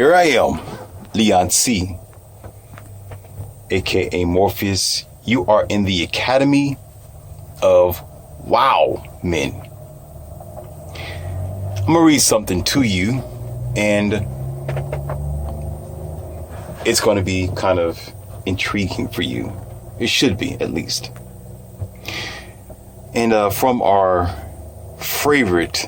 Here I am, Leon C., aka Morpheus. You are in the Academy of Wow Men. I'm going to read something to you, and it's going to be kind of intriguing for you. It should be, at least. And from our favorite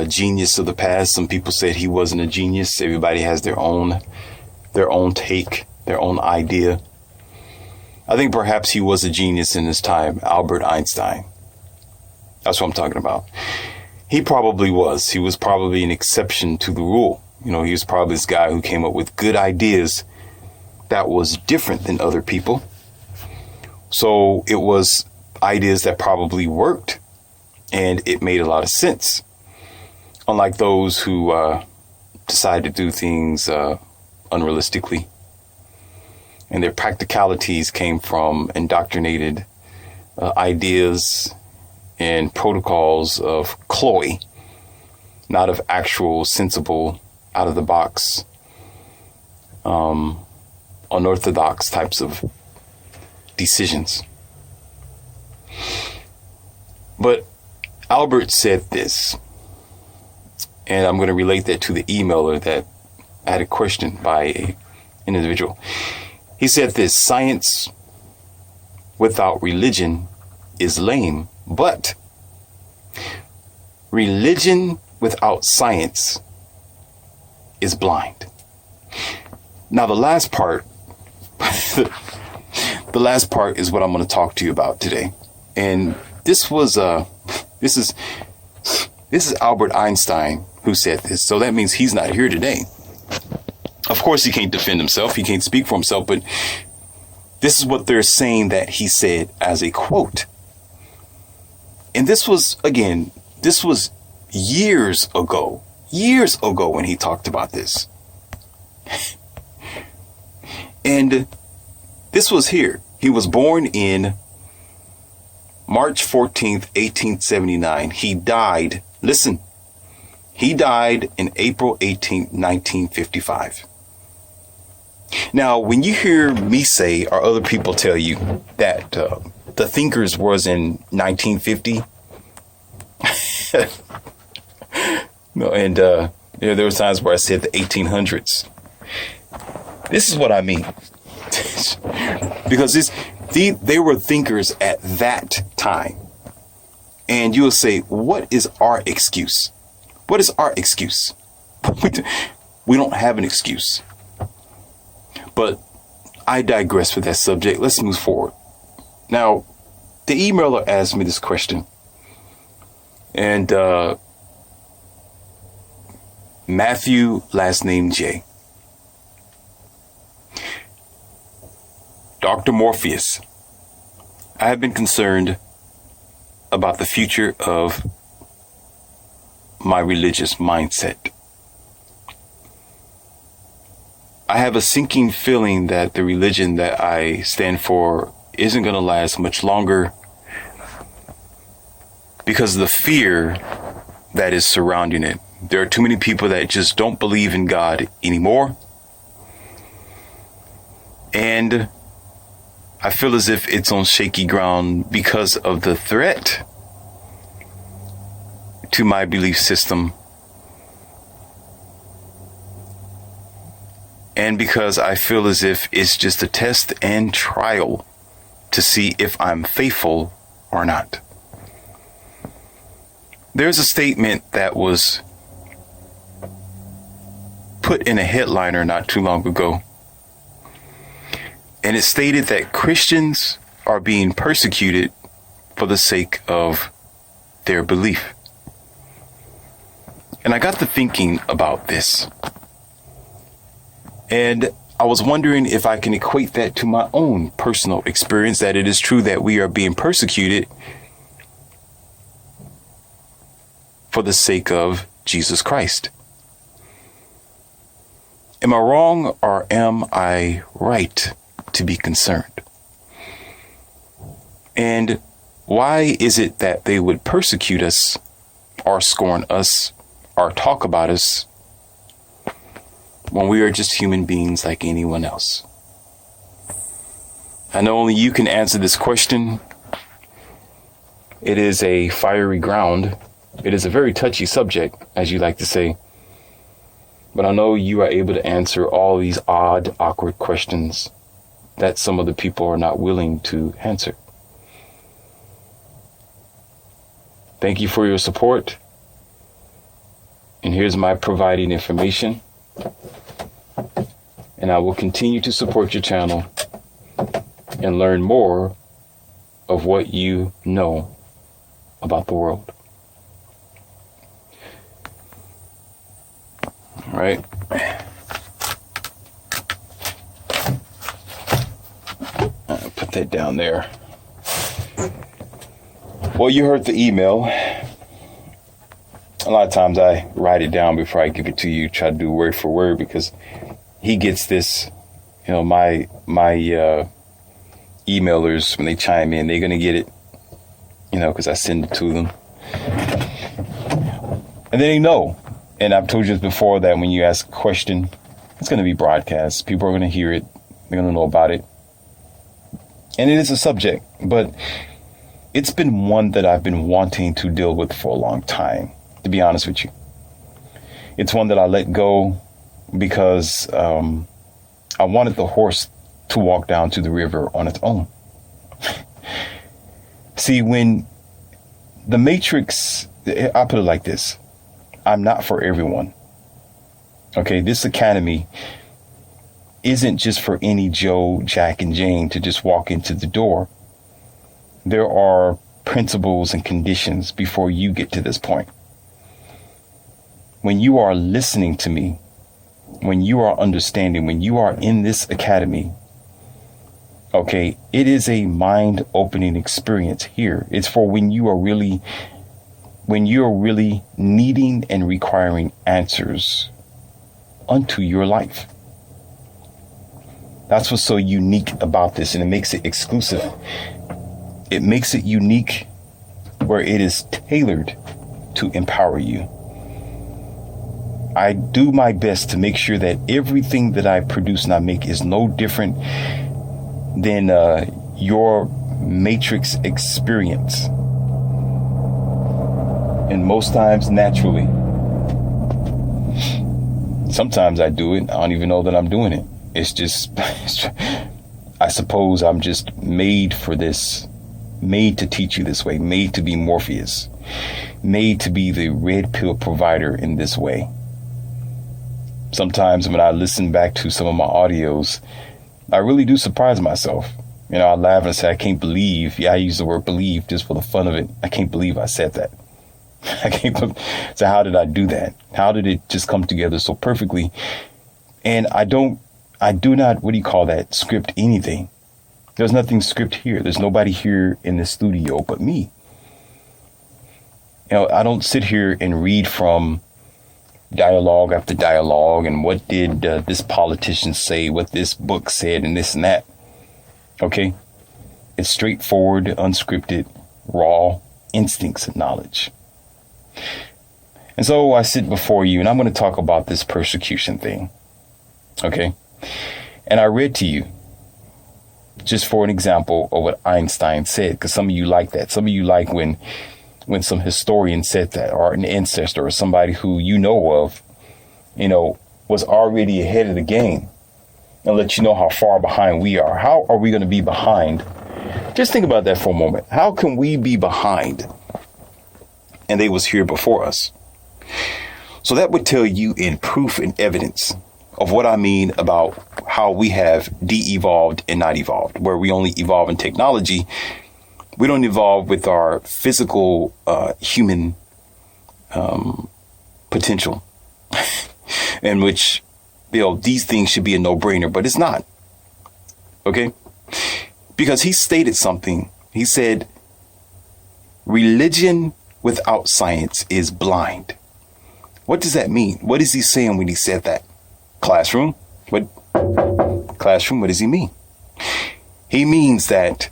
genius of the past, some people said he wasn't a genius. Everybody has their own take, their own idea. I think perhaps he was a genius in his time, Albert Einstein. That's what I'm talking about. He probably was. He was probably an exception to the rule. You know, he was probably this guy who came up with good ideas that was different than other people. So it was ideas that probably worked, and it made a lot of sense. Unlike those who decide to do things unrealistically. And their practicalities came from indoctrinated ideas and protocols of cloy, not of actual, sensible, out-of-the-box, unorthodox types of decisions. But Albert said this, and I'm going to relate that to the emailer that I had a question by an individual. He said this: science without religion is lame, but religion without science is blind. Now, the last part, the last part is what I'm going to talk to you about today. And this is Albert Einstein who said this. So that means he's not here today. Of course, he can't defend himself. He can't speak for himself. But this is what they're saying that he said as a quote. And this was years ago when he talked about this. And this was here. He was born in March 14th, 1879. He died. Listen, he died in April 18th, 1955. Now, when you hear me say, or other people tell you that the thinkers was in 1950, no, and there were times where I said the 1800s. This is what I mean, because they were thinkers at that time, and you will say, "What is our excuse? What is our excuse?" We don't have an excuse. But I digress with that subject. Let's move forward. Now, the emailer asked me this question. And Matthew, last name J. Dr. Morpheus, I have been concerned about the future of my religious mindset. I have a sinking feeling that the religion that I stand for isn't going to last much longer because of the fear that is surrounding it. There are too many people that just don't believe in God anymore. And I feel as if it's on shaky ground because of the threat to my belief system. And because I feel as if it's just a test and trial to see if I'm faithful or not. There's a statement that was put in a headliner not too long ago. And it stated that Christians are being persecuted for the sake of their belief. And I got to thinking about this. And I was wondering if I can equate that to my own personal experience, that it is true that we are being persecuted for the sake of Jesus Christ. Am I wrong or am I right to be concerned? And why is it that they would persecute us or scorn us or talk about us when we are just human beings like anyone else? I know only you can answer this question. It is a fiery ground. It is a very touchy subject, as you like to say. But I know you are able to answer all these odd, awkward questions that some of the people are not willing to answer. Thank you for your support. And here's my providing information. And I will continue to support your channel and learn more of what you know about the world. All right. I'll put that down there. Well, you heard the email. A lot of times I write it down before I give it to you, try to do word for word, because he gets this, my emailers, when they chime in, they're going to get it, because I send it to them. And then they know. And I've told you this before, that when you ask a question, it's going to be broadcast. People are going to hear it. They're going to know about it. And it is a subject, but it's been one that I've been wanting to deal with for a long time, to be honest with you. It's one that I let go because I wanted the horse to walk down to the river on its own. See, when the Matrix, I'll put it like this. I'm not for everyone. Okay, this academy isn't just for any Joe, Jack, and Jane to just walk into the door. There are principles and conditions before you get to this point. When you are listening to me, when you are understanding, when you are in this academy, okay, it is a mind-opening experience here. It's for when you're really needing and requiring answers unto your life. That's what's so unique about this, and it makes it exclusive. It makes it unique where it is tailored to empower you. I do my best to make sure that everything that I produce and I make is no different than your Matrix experience. And most times naturally. Sometimes I do it. I don't even know that I'm doing it. It's just, I suppose I'm just made for this, made to teach you this way, made to be Morpheus, made to be the red pill provider in this way. Sometimes when I listen back to some of my audios, I really do surprise myself. I laugh and say, I can't believe, I use the word believe just for the fun of it. I can't believe I said that. I can't believe, so how did I do that? How did it just come together so perfectly? And I do not, script anything. There's nothing script here. There's nobody here in the studio but me. I don't sit here and read from dialogue after dialogue and what did this politician say, what this book said, and this and that. Okay? It's straightforward, unscripted, raw instincts and knowledge. And so I sit before you and I'm going to talk about this persecution thing. Okay? And I read to you just for an example of what Einstein said, because some of you like that. Some of you like when some historian said that, or an ancestor or somebody who you know of, was already ahead of the game, and let you know how far behind we are. How are we going to be behind? Just think about that for a moment. How can we be behind? And they was here before us. So that would tell you in proof and evidence of what I mean about how we have de-evolved and not evolved, where we only evolve in technology. We don't evolve with our physical human potential, in which, these things should be a no-brainer, but it's not. Okay? Because he stated something. He said, religion without science is blind. What does that mean? What is he saying when he said that? Classroom? What does he mean? He means that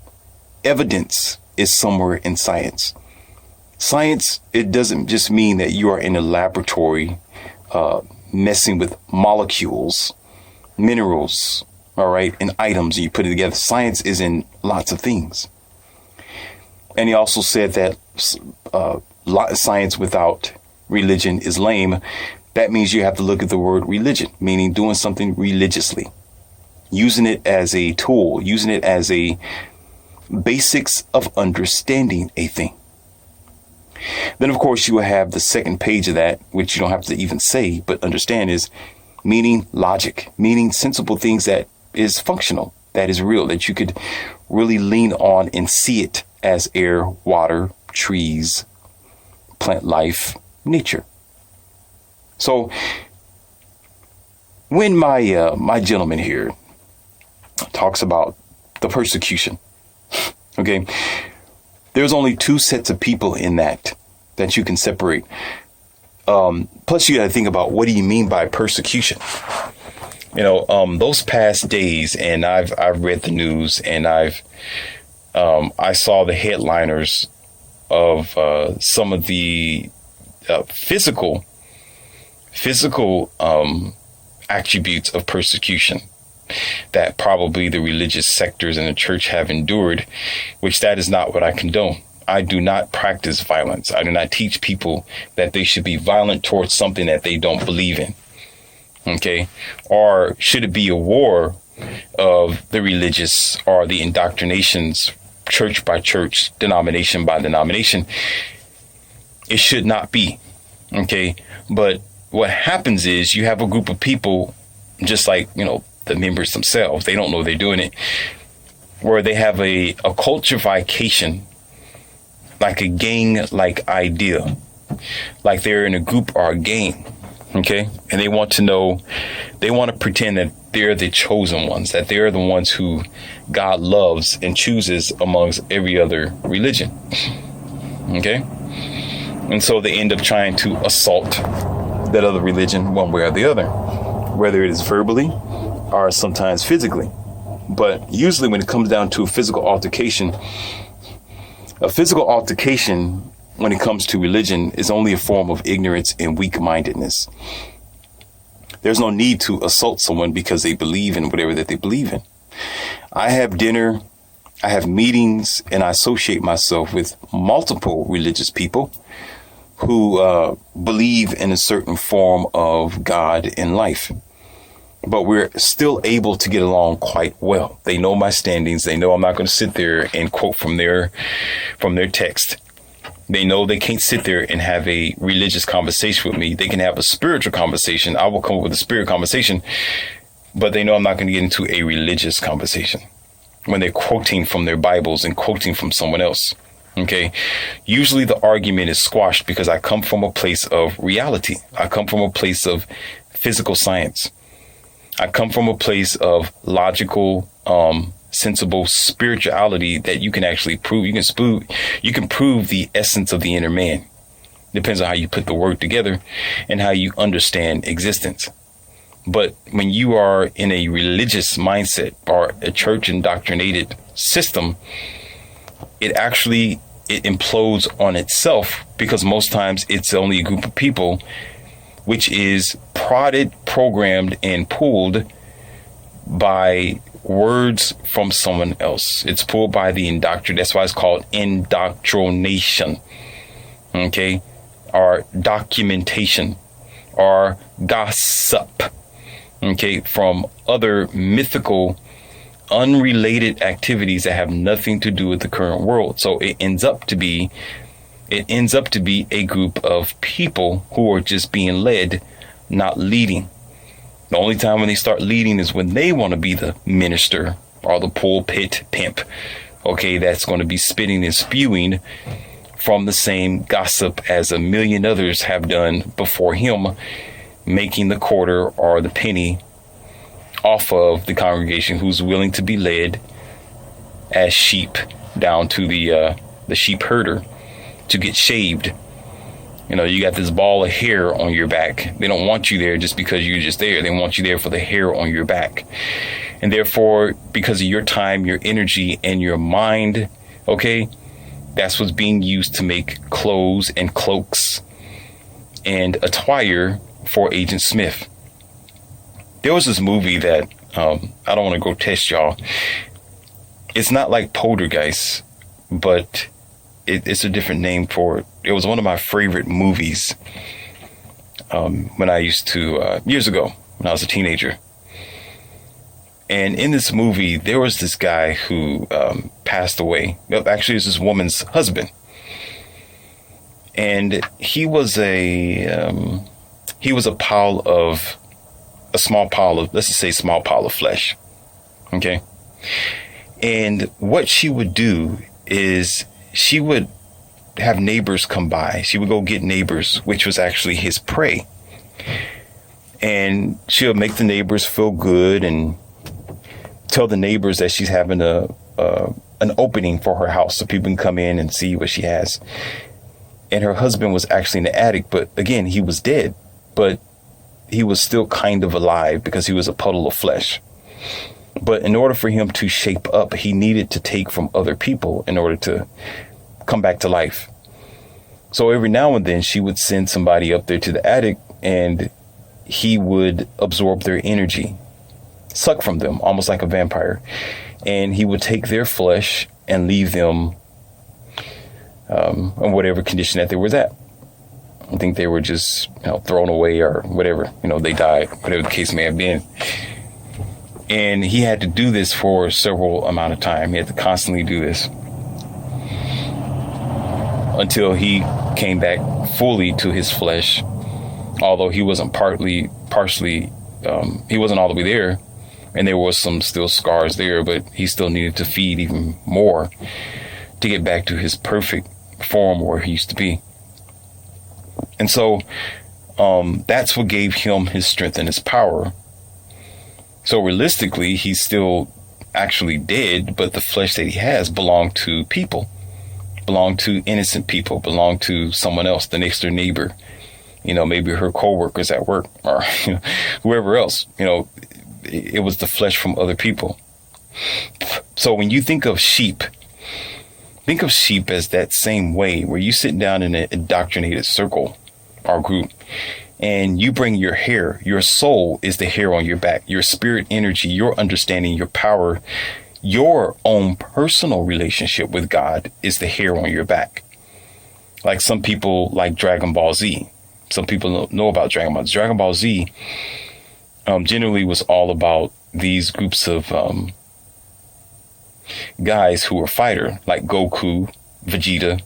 evidence is somewhere in science. Science, it doesn't just mean that you are in a laboratory messing with molecules, minerals, all right, and items, and you put it together. Science is in lots of things. And he also said that science without religion is lame. That means you have to look at the word religion, meaning doing something religiously, using it as a tool, using it as a basics of understanding a thing. Then, of course, you will have the second page of that, which you don't have to even say, but understand, is meaning logic, meaning sensible things that is functional, that is real, that you could really lean on and see it as air, water, trees, plant life, nature. So when my gentleman here talks about the persecution, okay, there's only two sets of people in that you can separate. Plus, you got to think about, what do you mean by persecution? You know, those past days, and I've read the news, and I saw the headliners of some of the physical attributes of persecution that probably the religious sectors in the church have endured, which that is not what I condone. I do not practice violence. I do not teach people that they should be violent towards something that they don't believe in. Okay. Or should it be a war of the religious or the indoctrinations, church by church, denomination by denomination? It should not be. Okay. But what happens is you have a group of people, just like, you know, the members themselves, they don't know they're doing it, where they have a cultification, like a gang-like idea, like they're in a group or a gang, okay? And they want to pretend that they're the chosen ones, that they're the ones who God loves and chooses amongst every other religion, okay? And so they end up trying to assault that other religion one way or the other, whether it is verbally or sometimes physically. But usually when it comes down to a physical altercation, when it comes to religion, is only a form of ignorance and weak-mindedness. There's no need to assault someone because they believe in whatever that they believe in. I have dinner, I have meetings, and I associate myself with multiple religious people who believe in a certain form of God in life. But we're still able to get along quite well. They know my standings. They know I'm not going to sit there and quote from their text. They know they can't sit there and have a religious conversation with me. They can have a spiritual conversation. I will come up with a spirit conversation, but they know I'm not going to get into a religious conversation when they're quoting from their Bibles and quoting from someone else. Okay. Usually the argument is squashed because I come from a place of reality. I come from a place of physical science. I come from a place of logical, sensible spirituality that you can actually prove. You can prove the essence of the inner man. Depends on how you put the word together and how you understand existence. But when you are in a religious mindset or a church indoctrinated system, it implodes on itself, because most times it's only a group of people which is prodded, programmed, and pulled by words from someone else. It's pulled by the indoctrination. That's why it's called indoctrination. Okay? Or documentation. Or gossip. Okay? From other mythical, unrelated activities that have nothing to do with the current world. So it ends up to be a group of people who are just being led, not leading. The only time when they start leading is when they want to be the minister or the pulpit pimp. Okay, that's going to be spitting and spewing from the same gossip as a million others have done before him, making the quarter or the penny off of the congregation who's willing to be led as sheep down to the sheep herder to get shaved. You know, you got this ball of hair on your back. They don't want you there just because you're just there. They want you there for the hair on your back. And therefore, because of your time, your energy, and your mind, okay, that's what's being used to make clothes and cloaks and attire for Agent Smith. There was this movie that, I don't want to go test y'all. It's not like Poltergeist, but it's a different name for it. It was one of my favorite movies when I used to, years ago, when I was a teenager. And in this movie, there was this guy who passed away. Actually, it was this woman's husband. And he was a small pile of, let's just say small pile of flesh. Okay. And what she would do is she would have neighbors come by. She would go get neighbors, which was actually his prey. And she'll make the neighbors feel good and tell the neighbors that she's having an opening for her house so people can come in and see what she has. And her husband was actually in the attic, but again, he was dead, but he was still kind of alive because he was a puddle of flesh. But in order for him to shape up, he needed to take from other people in order to come back to life. So every now and then she would send somebody up there to the attic and he would absorb their energy, suck from them, almost like a vampire. And he would take their flesh and leave them in whatever condition that they was at. I think they were just, thrown away or whatever, they died, whatever the case may have been. And he had to do this for several amount of time. He had to constantly do this until he came back fully to his flesh. Although he wasn't partially, he wasn't all the way there. And there was some still scars there, but he still needed to feed even more to get back to his perfect form where he used to be. And so that's what gave him his strength and his power. So realistically, he's still actually dead, but the flesh that he has belonged to people, belonged to innocent people, belonged to someone else, the next door neighbor, maybe her co-workers at work or whoever else, it was the flesh from other people. So when you think of sheep as that same way, where you sit down in an indoctrinated circle or group and you bring your hair. Your soul is the hair on your back. Your spirit energy, your understanding, your power, your own personal relationship with God is the hair on your back. Like some people like Dragon Ball Z. Some people know about Dragon Ball. Dragon Ball Z generally was all about these groups of guys who were fighter, like Goku, Vegeta,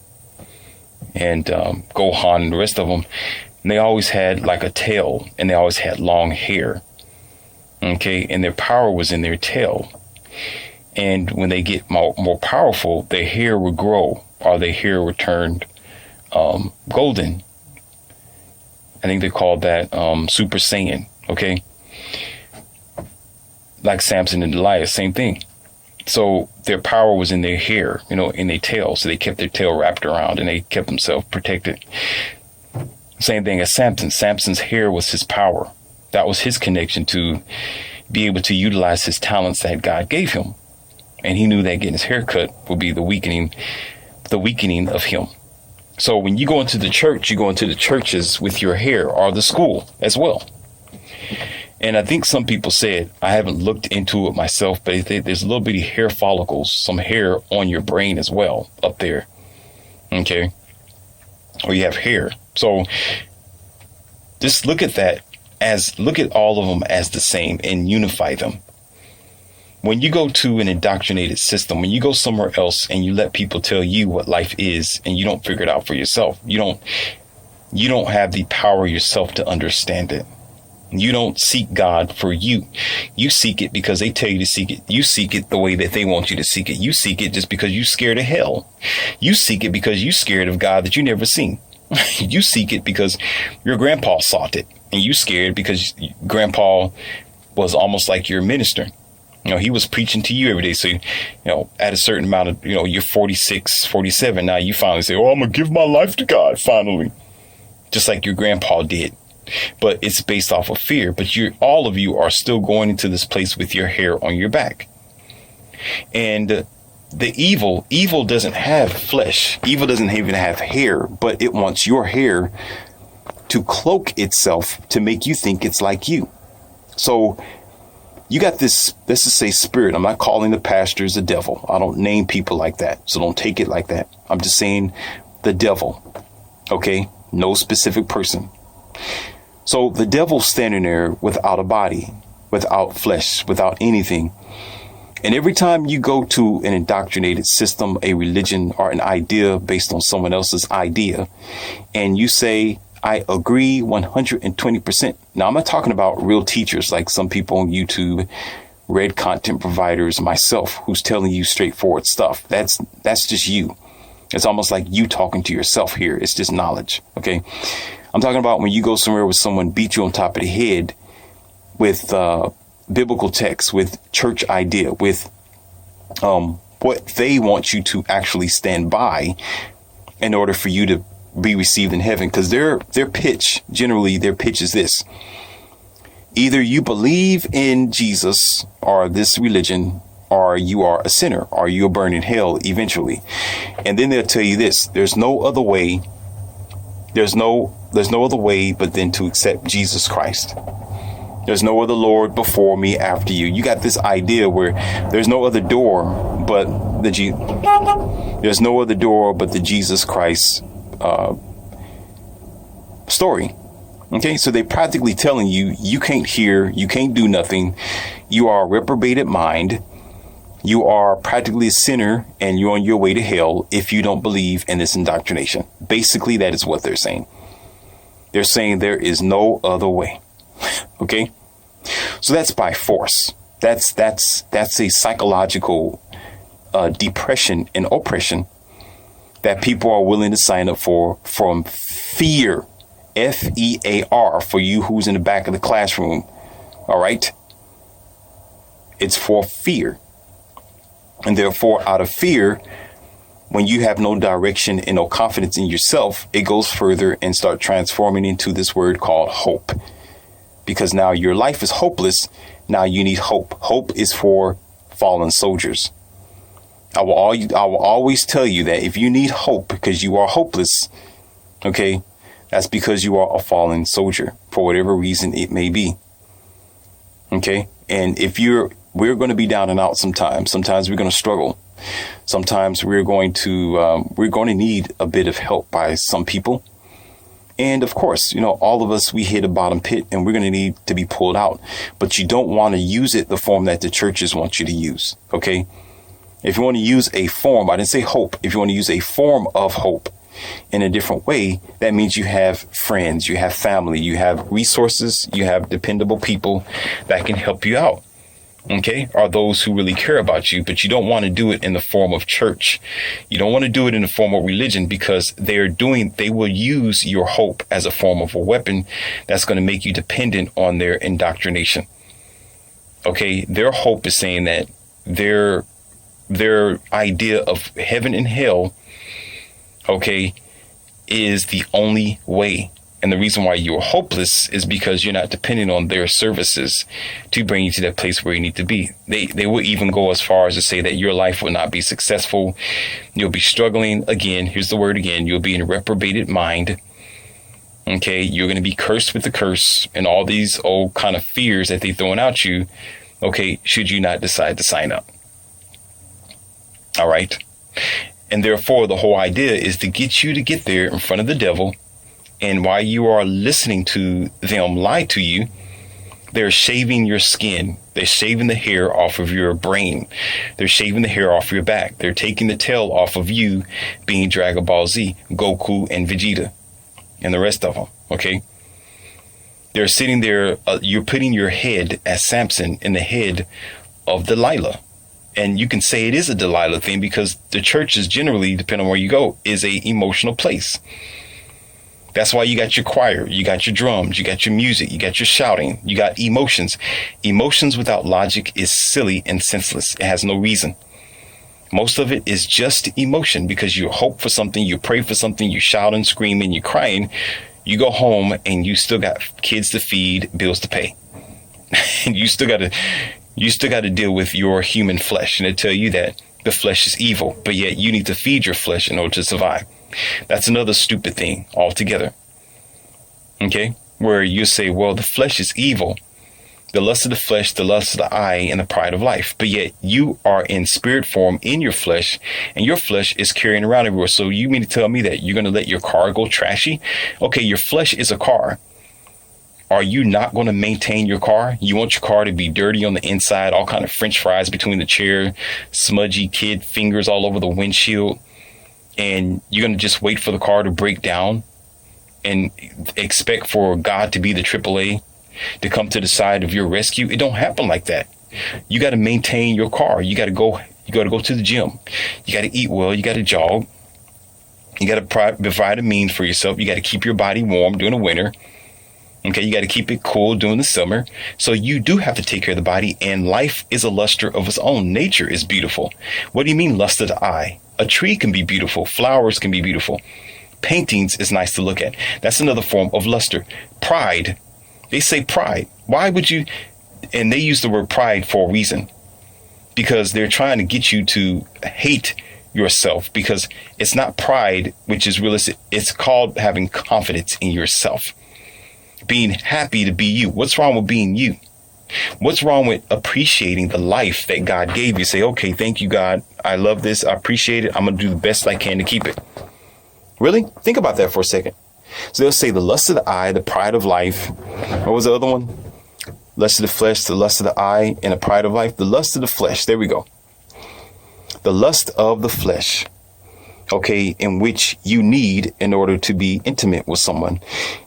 and Gohan and the rest of them. And they always had like a tail, and they always had long hair. Okay, and their power was in their tail. And when they get more powerful, their hair would grow, or their hair would turn golden. I think they called that Super Saiyan. Okay, like Samson and Delilah, same thing. So their power was in their hair, in their tail. So they kept their tail wrapped around and they kept themselves protected. Same thing as Samson. Samson's hair was his power. That was his connection to be able to utilize his talents that God gave him. And he knew that getting his hair cut would be the weakening of him. So when you go into the church, you go into the churches with your hair, or the school as well. And I think some people said, I haven't looked into it myself, but there's little bitty hair follicles, some hair on your brain as well, up there. Okay. Or you have hair. So just look at all of them as the same and unify them. When you go to an indoctrinated system, when you go somewhere else and you let people tell you what life is and you don't figure it out for yourself, you don't have the power yourself to understand it. You don't seek God for you. You seek it because they tell you to seek it. You seek it the way that they want you to seek it. You seek it just because you're scared of hell. You seek it because you're scared of God that you never seen. You seek it because your grandpa sought it, and you scared because grandpa was almost like your minister. He was preaching to you every day. So, at a certain amount of, you're 46, 47. Now you finally say, oh, I'm going to give my life to God finally. Just like your grandpa did. But it's based off of fear. But all of you are still going into this place with your hair on your back. And the evil doesn't have flesh. Evil doesn't even have hair, but it wants your hair to cloak itself to make you think it's like you. So you got this, let's just say, spirit. I'm not calling the pastors the devil. I don't name people like that. So don't take it like that. I'm just saying the devil. Okay. No specific person. So the devil's standing there without a body, without flesh, without anything. And every time you go to an indoctrinated system, a religion, or an idea based on someone else's idea, and you say, I agree 120%. Now, I'm not talking about real teachers like some people on YouTube, red content providers, myself, who's telling you straightforward stuff. That's just you. It's almost like you talking to yourself here. It's just knowledge. OK, I'm talking about when you go somewhere with someone beat you on top of the head with biblical text, with church idea, with what they want you to actually stand by in order for you to be received in heaven. Because their pitch is this: either you believe in Jesus or this religion, or you are a sinner, or you'll burn in hell eventually. And then they'll tell you this: there's no other way. There's no other way but then to accept Jesus Christ. There's no other Lord before me, after you. You got this idea where there's no other door but there's no other door but the Jesus Christ story. Okay, so they're practically telling you, you can't hear, you can't do nothing. You are a reprobated mind. You are practically a sinner, and you're on your way to hell if you don't believe in this indoctrination. Basically, that is what they're saying. They're saying there is no other way. OK, so that's by force. That's a psychological depression and oppression that people are willing to sign up for from fear. FEAR, for you who's in the back of the classroom. All right. It's for fear. And therefore, out of fear, when you have no direction and no confidence in yourself, it goes further and start transforming into this word called hope. Because now your life is hopeless. Now you need hope. Hope is for fallen soldiers. I will always tell you that if you need hope because you are hopeless, okay, that's because you are a fallen soldier for whatever reason it may be. Okay. And we're going to be down and out sometimes. Sometimes we're going to struggle. Sometimes we're going to need a bit of help by some people. And of course, all of us, we hit a bottom pit and we're going to need to be pulled out. But you don't want to use it the form that the churches want you to use. OK, if you want to use a form, I didn't say hope. If you want to use a form of hope in a different way, that means you have friends, you have family, you have resources, you have dependable people that can help you out. OK, are those who really care about you. But you don't want to do it in the form of church. You don't want to do it in the form of religion, because they will use your hope as a form of a weapon that's going to make you dependent on their indoctrination. OK, their hope is saying that their idea of heaven and hell, OK, is the only way. And the reason why you're hopeless is because you're not dependent on their services to bring you to that place where you need to be. They will even go as far as to say that your life will not be successful. You'll be struggling. Again, here's the word again. You'll be in a reprobated mind. OK, you're going to be cursed with the curse and all these old kind of fears that they're throwing at you. OK, should you not decide to sign up. All right. And therefore, the whole idea is to get you to get there in front of the devil. And while you are listening to them lie to you, they're shaving your skin. They're shaving the hair off of your brain. They're shaving the hair off your back. They're taking the tail off of you being Dragon Ball Z, Goku, and Vegeta, and the rest of them. OK, they're sitting there. You're putting your head as Samson in the head of Delilah. And you can say it is a Delilah thing because the church is generally, depending on where you go, is a emotional place. That's why you got your choir, you got your drums, you got your music, you got your shouting, you got emotions. Emotions without logic is silly and senseless. It has no reason. Most of it is just emotion because you hope for something, you pray for something, you shout and scream and you're crying. You go home and you still got kids to feed, bills to pay. And you still got to deal with your human flesh. And they tell you that the flesh is evil, but yet you need to feed your flesh in order to survive. That's another stupid thing altogether. Okay. Where you say, well, the flesh is evil. The lust of the flesh, the lust of the eye, and the pride of life. But yet you are in spirit form in your flesh, and your flesh is carrying around everywhere. So you mean to tell me that you're going to let your car go trashy? Okay, your flesh is a car. Are you not going to maintain your car? You want your car to be dirty on the inside, all kind of French fries between the chair, smudgy kid fingers all over the windshield, and you're going to just wait for the car to break down and expect for God to be the AAA to come to the side of your rescue? It don't happen like that. You got to maintain your car. You got to go to the gym. You got to eat well. You got to jog. You got to provide a means for yourself. You got to keep your body warm during the winter. Okay, you got to keep it cool during the summer. So you do have to take care of the body, and life is a luster of its own. Nature is beautiful. What do you mean lust of the eye? A tree can be beautiful. Flowers can be beautiful. Paintings is nice to look at. That's another form of luster. Pride. They say pride. Why would you? And they use the word pride for a reason, because they're trying to get you to hate yourself, because it's not pride, which is realistic. It's called having confidence in yourself, being happy to be you. What's wrong with being you? What's wrong with appreciating the life that God gave you? Say, okay, thank you, God. I love this. I appreciate it. I'm going to do the best I can to keep it. Really? Think about that for a second. So they'll say the lust of the eye, the pride of life. What was the other one? Lust of the flesh, the lust of the eye, and the pride of life. The lust of the flesh. There we go. The lust of the flesh. Okay, in which you need in order to be intimate with someone,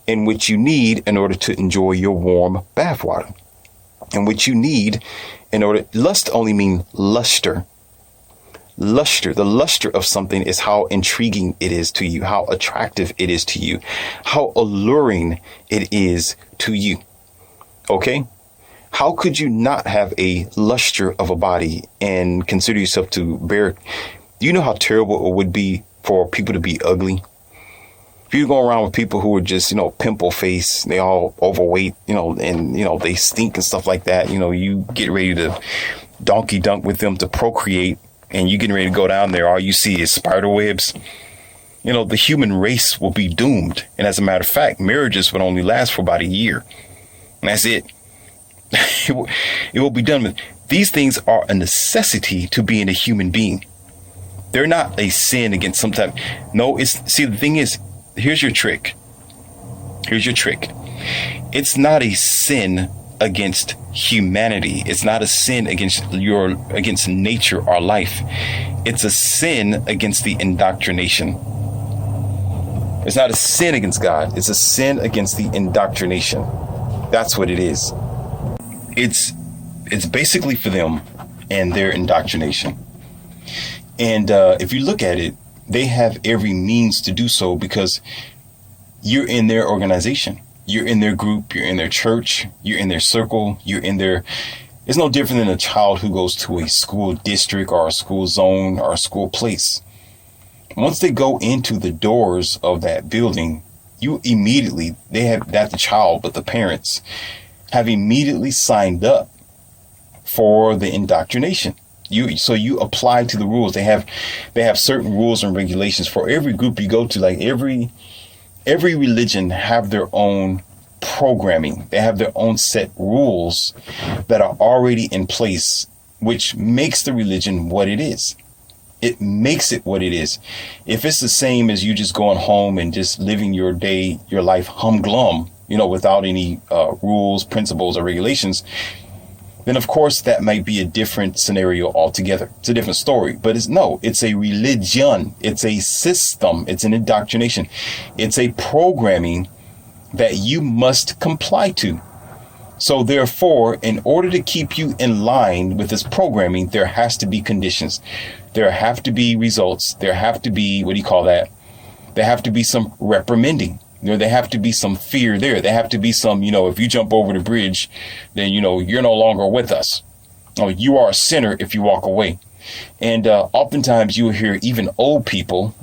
in which you need in order to enjoy your warm bath water, in which you need in order. Lust only means luster. Luster, the luster of something is how intriguing it is to you, how attractive it is to you, how alluring it is to you. Okay? How could you not have a luster of a body and consider yourself to bear? Do you know how terrible it would be for people to be ugly? If you go around with people who are just, pimple face, they all overweight, and, they stink and stuff like that, you get ready to donkey dunk with them to procreate, and you getting ready to go down there, all you see is spider webs. The human race will be doomed. And as a matter of fact, marriages would only last for about a year. And that's it. It will be done with. These things are a necessity to being a human being. They're not a sin against some type. No, the thing is, here's your trick. It's not a sin against humanity. It's not a sin against nature or life. It's a sin against the indoctrination. It's not a sin against God. It's a sin against the indoctrination. That's what it is. It's basically for them and their indoctrination. And if you look at it, they have every means to do so, because you're in their organization. You're in their group, you're in their church, you're in their circle, it's no different than a child who goes to a school district or a school zone or a school place. Once they go into the doors of that building, the child, but the parents have immediately signed up for the indoctrination. So you apply to the rules. They have certain rules and regulations for every group you go to. Like every religion have their own programming. They have their own set rules that are already in place, which makes the religion what it is. It makes it what it is. If it's the same as you just going home and just living your life humglum, without any rules, principles, or regulations, then of course that might be a different scenario altogether. It's a different story. But it's a religion. It's a system. It's an indoctrination. It's a programming that you must comply to. So therefore, in order to keep you in line with this programming, there has to be conditions. There have to be results. There have to be, there have to be some reprimanding. There have to be some fear there. There have to be some, if you jump over the bridge, then, you're no longer with us. You are a sinner if you walk away. And oftentimes you will hear even old people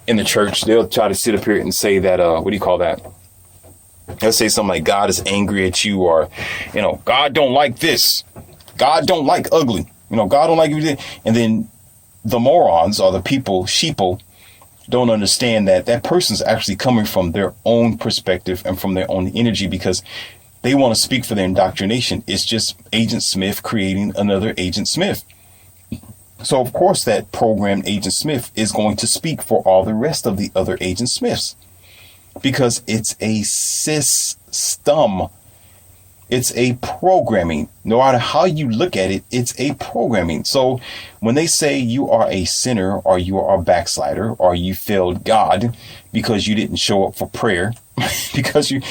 in the church, they'll try to sit up here and say that, they'll say something like God is angry at you, or, God don't like this. God don't like ugly. God don't like everything. And then the morons, or the sheeple, don't understand that that person's actually coming from their own perspective and from their own energy, because they want to speak for their indoctrination. It's just Agent Smith creating another Agent Smith. So, of course, that programmed Agent Smith is going to speak for all the rest of the other Agent Smiths, because it's a system. It's a programming. No matter how you look at it, it's a programming. So when they say you are a sinner, or you are a backslider, or you failed God because you didn't show up for prayer, because you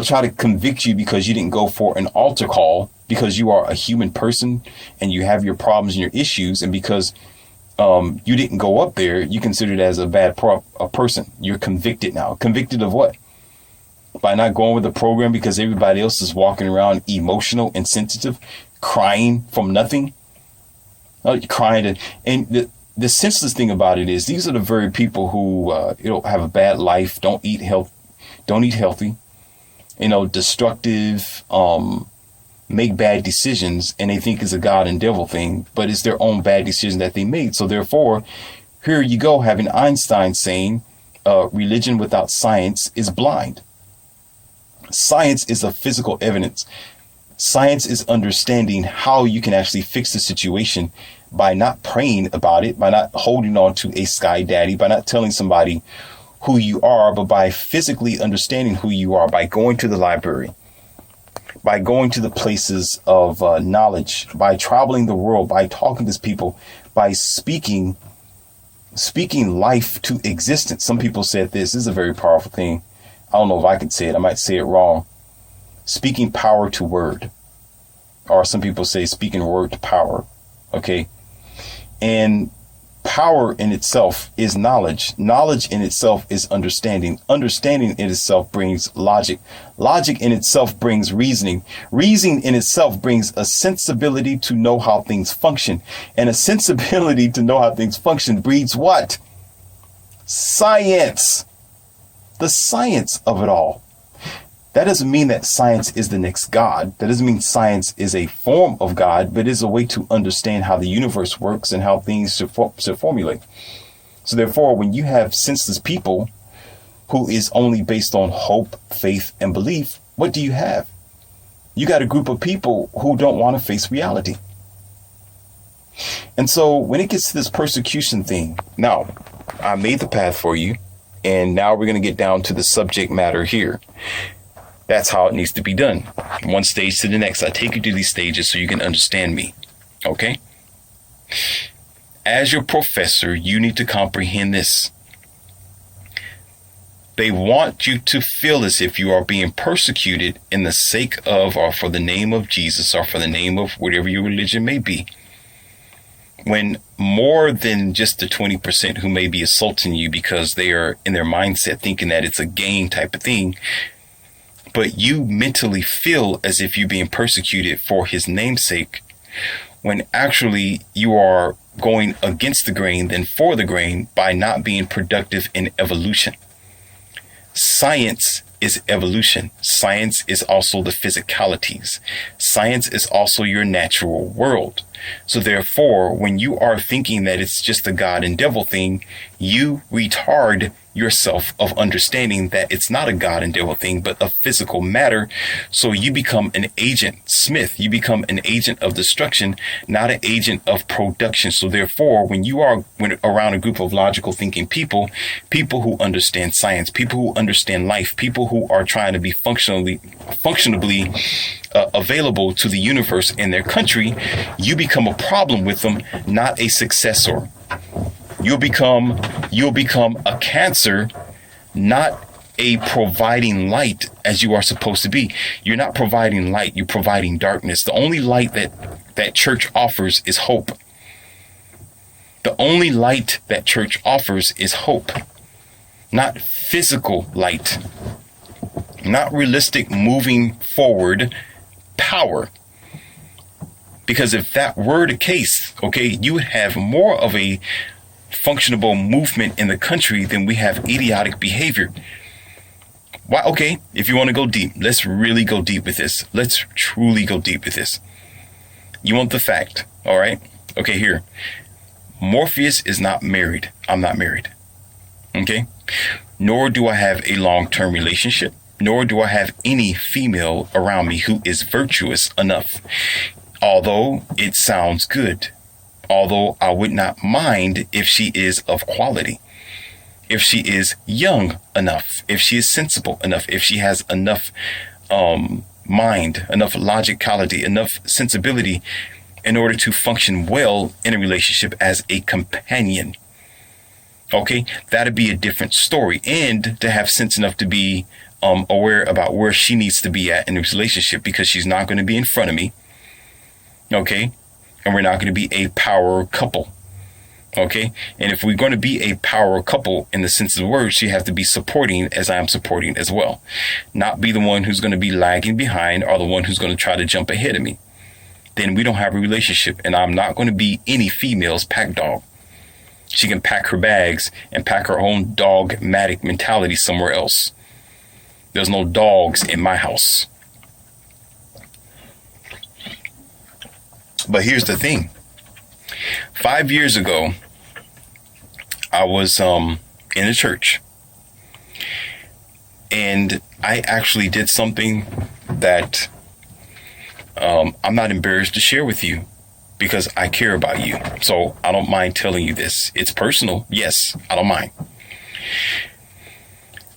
try to convict you because you didn't go for an altar call, because you are a human person and you have your problems and your issues, and because you didn't go up there, you consider it as a bad person. You're convicted now. Convicted of what? By not going with the program because everybody else is walking around emotional and sensitive, crying from nothing. Crying. And the senseless thing about it is, these are the very people who have a bad life, don't eat healthy, destructive, make bad decisions, and they think it's a God and devil thing, but it's their own bad decision that they made. So therefore, here you go, having Einstein saying religion without science is blind. Science is a physical evidence. Science is understanding how you can actually fix the situation by not praying about it, by not holding on to a sky daddy, by not telling somebody who you are, but by physically understanding who you are, by going to the library, by going to the places of knowledge, by traveling the world, by talking to people, by speaking life to existence. Some people said this is a very powerful thing. I don't know if I can say it. I might say it wrong. Speaking power to word. Or some people say speaking word to power. Okay. And power in itself is knowledge. Knowledge in itself is understanding. Understanding in itself brings logic. Logic in itself brings reasoning. Reasoning in itself brings a sensibility to know how things function. And a sensibility to know how things function breeds what? Science. The science of it all. That doesn't mean that science is the next God. That doesn't mean science is a form of God, but is a way to understand how the universe works and how things should formulate. So therefore, when you have senseless people who is only based on hope, faith, and belief, what do you have? You got a group of people who don't want to face reality. And so when it gets to this persecution thing, now I made the path for you. And now we're going to get down to the subject matter here. That's how it needs to be done. One stage to the next. I take you to these stages so you can understand me. Okay? As your professor, you need to comprehend this. They want you to feel as if you are being persecuted in the sake of, or for the name of Jesus, or for the name of whatever your religion may be. When more than just the 20% who may be assaulting you because they are in their mindset thinking that it's a game type of thing, but you mentally feel as if you're being persecuted for his namesake, when actually you are going against the grain than for the grain by not being productive in evolution. Science is evolution. Science is also the physicalities. Science is also your natural world. So therefore, when you are thinking that it's just a God and devil thing, you retard yourself of understanding that it's not a God and devil thing, but a physical matter. So you become an agent Smith. You become an agent of destruction, not an agent of production. So therefore, when you are around a group of logical thinking people who understand science, people who understand life, people who are trying to be functionally available to the universe and their country, you become a problem with them, not a successor. You'll become a cancer, not a providing light as you are supposed to be. You're not providing light, you're providing darkness. The only light that church offers is hope. The only light that church offers is hope, not physical light, not realistic moving forward power. Because if that were the case, okay, you would have more of a functionable movement in the country than we have idiotic behavior. Why? Okay, if you want to go deep, let's really go deep with this. Let's truly go deep with this. You want the fact, all right? Okay, here. Morpheus is not married. I'm not married. Okay. Nor do I have a long-term relationship, nor do I have any female around me who is virtuous enough. Although it sounds good, although I would not mind if she is of quality, if she is young enough, if she is sensible enough, if she has enough mind, enough logicality, enough sensibility in order to function well in a relationship as a companion. Okay, that'd be a different story. And to have sense enough to be aware about where she needs to be at in this relationship, because she's not going to be in front of me. Okay, and we're not going to be a power couple. Okay, and if we're going to be a power couple in the sense of the word, she has to be supporting as I'm supporting as well. Not be the one who's going to be lagging behind or the one who's going to try to jump ahead of me. Then we don't have a relationship, and I'm not going to be any female's pack dog. She can pack her bags and pack her own dogmatic mentality somewhere else. There's no dogs in my house. But here's the thing. 5 years ago, I was in a church, and I actually did something that I'm not embarrassed to share with you, because I care about you. So I don't mind telling you this. It's personal. Yes, I don't mind.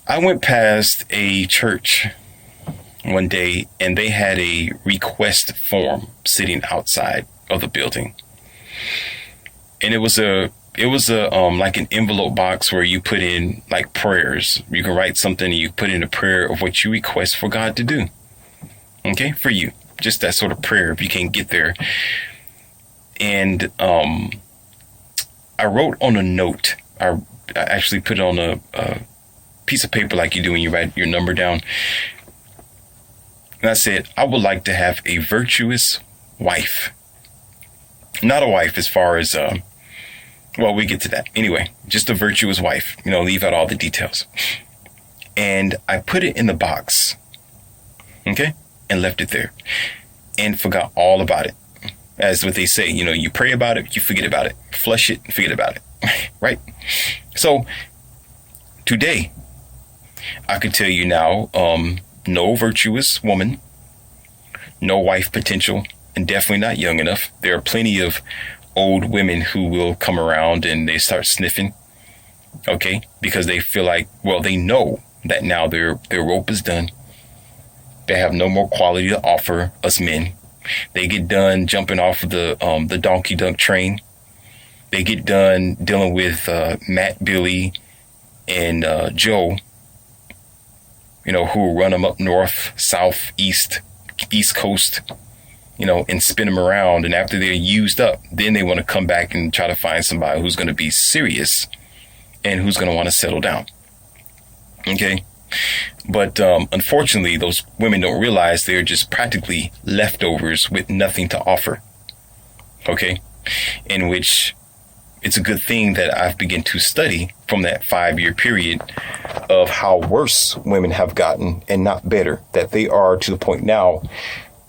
I went past a church one day, and they had a request form sitting outside of the building. And it was like an envelope box where you put in like prayers. You can write something and you put in a prayer of what you request for God to do. Okay, for you. Just that sort of prayer if you can't get there. And I wrote on a note. I actually put it on a piece of paper like you do when you write your number down. And I said, I would like to have a virtuous wife. Not a wife as far as, well, we get to that. Anyway, just a virtuous wife. Leave out all the details. And I put it in the box. Okay? And left it there. And forgot all about it. As what they say, you pray about it, you forget about it. Flush it, forget about it. Right? So, today, I could tell you now, no virtuous woman, no wife potential, and definitely not young enough. There are plenty of old women who will come around and they start sniffing. Okay? Because they feel like, well, they know that now their rope is done. They have no more quality to offer us men. They get done jumping off of the donkey dunk train. They get done dealing with Matt, Billy, and Joe, who will run them up north, south, east coast, and spin them around. And after they're used up, then they want to come back and try to find somebody who's going to be serious and who's going to want to settle down. Okay? But unfortunately, those women don't realize they're just practically leftovers with nothing to offer. Okay? In which it's a good thing that I've begun to study from that 5-year period of how worse women have gotten and not better. That they are to the point now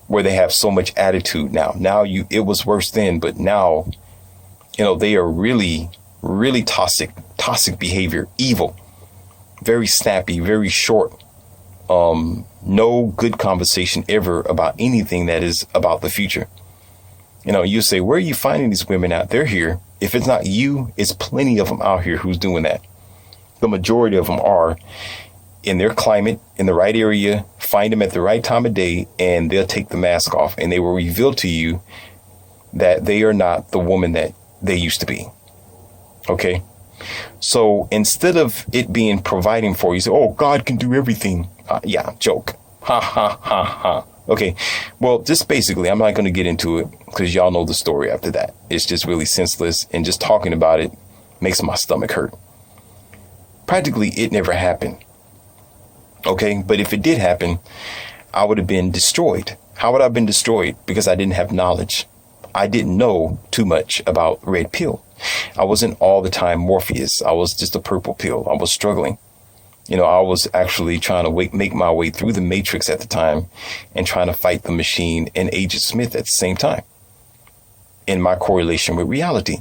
where they have so much attitude now. It was worse then, but now, they are really, really toxic behavior, evil. Very snappy, very short. No good conversation ever about anything that is about the future. You say, where are you finding these women out? They're here. If it's not you, it's plenty of them out here who's doing that. The majority of them are in their climate, in the right area, find them at the right time of day, and they'll take the mask off and they will reveal to you that they are not the woman that they used to be. Okay? So instead of it being providing for you, say, oh, God can do everything. Yeah, joke. Ha, ha, ha, ha. Okay, well, just basically, I'm not going to get into it because y'all know the story after that. It's just really senseless, and just talking about it makes my stomach hurt. Practically, it never happened. Okay, but if it did happen, I would have been destroyed. How would I have been destroyed? Because I didn't have knowledge. I didn't know too much about red pill. I wasn't all the time Morpheus. I was just a purple pill. I was struggling. I was actually trying to make my way through the Matrix at the time and trying to fight the machine and Agent Smith at the same time in my correlation with reality.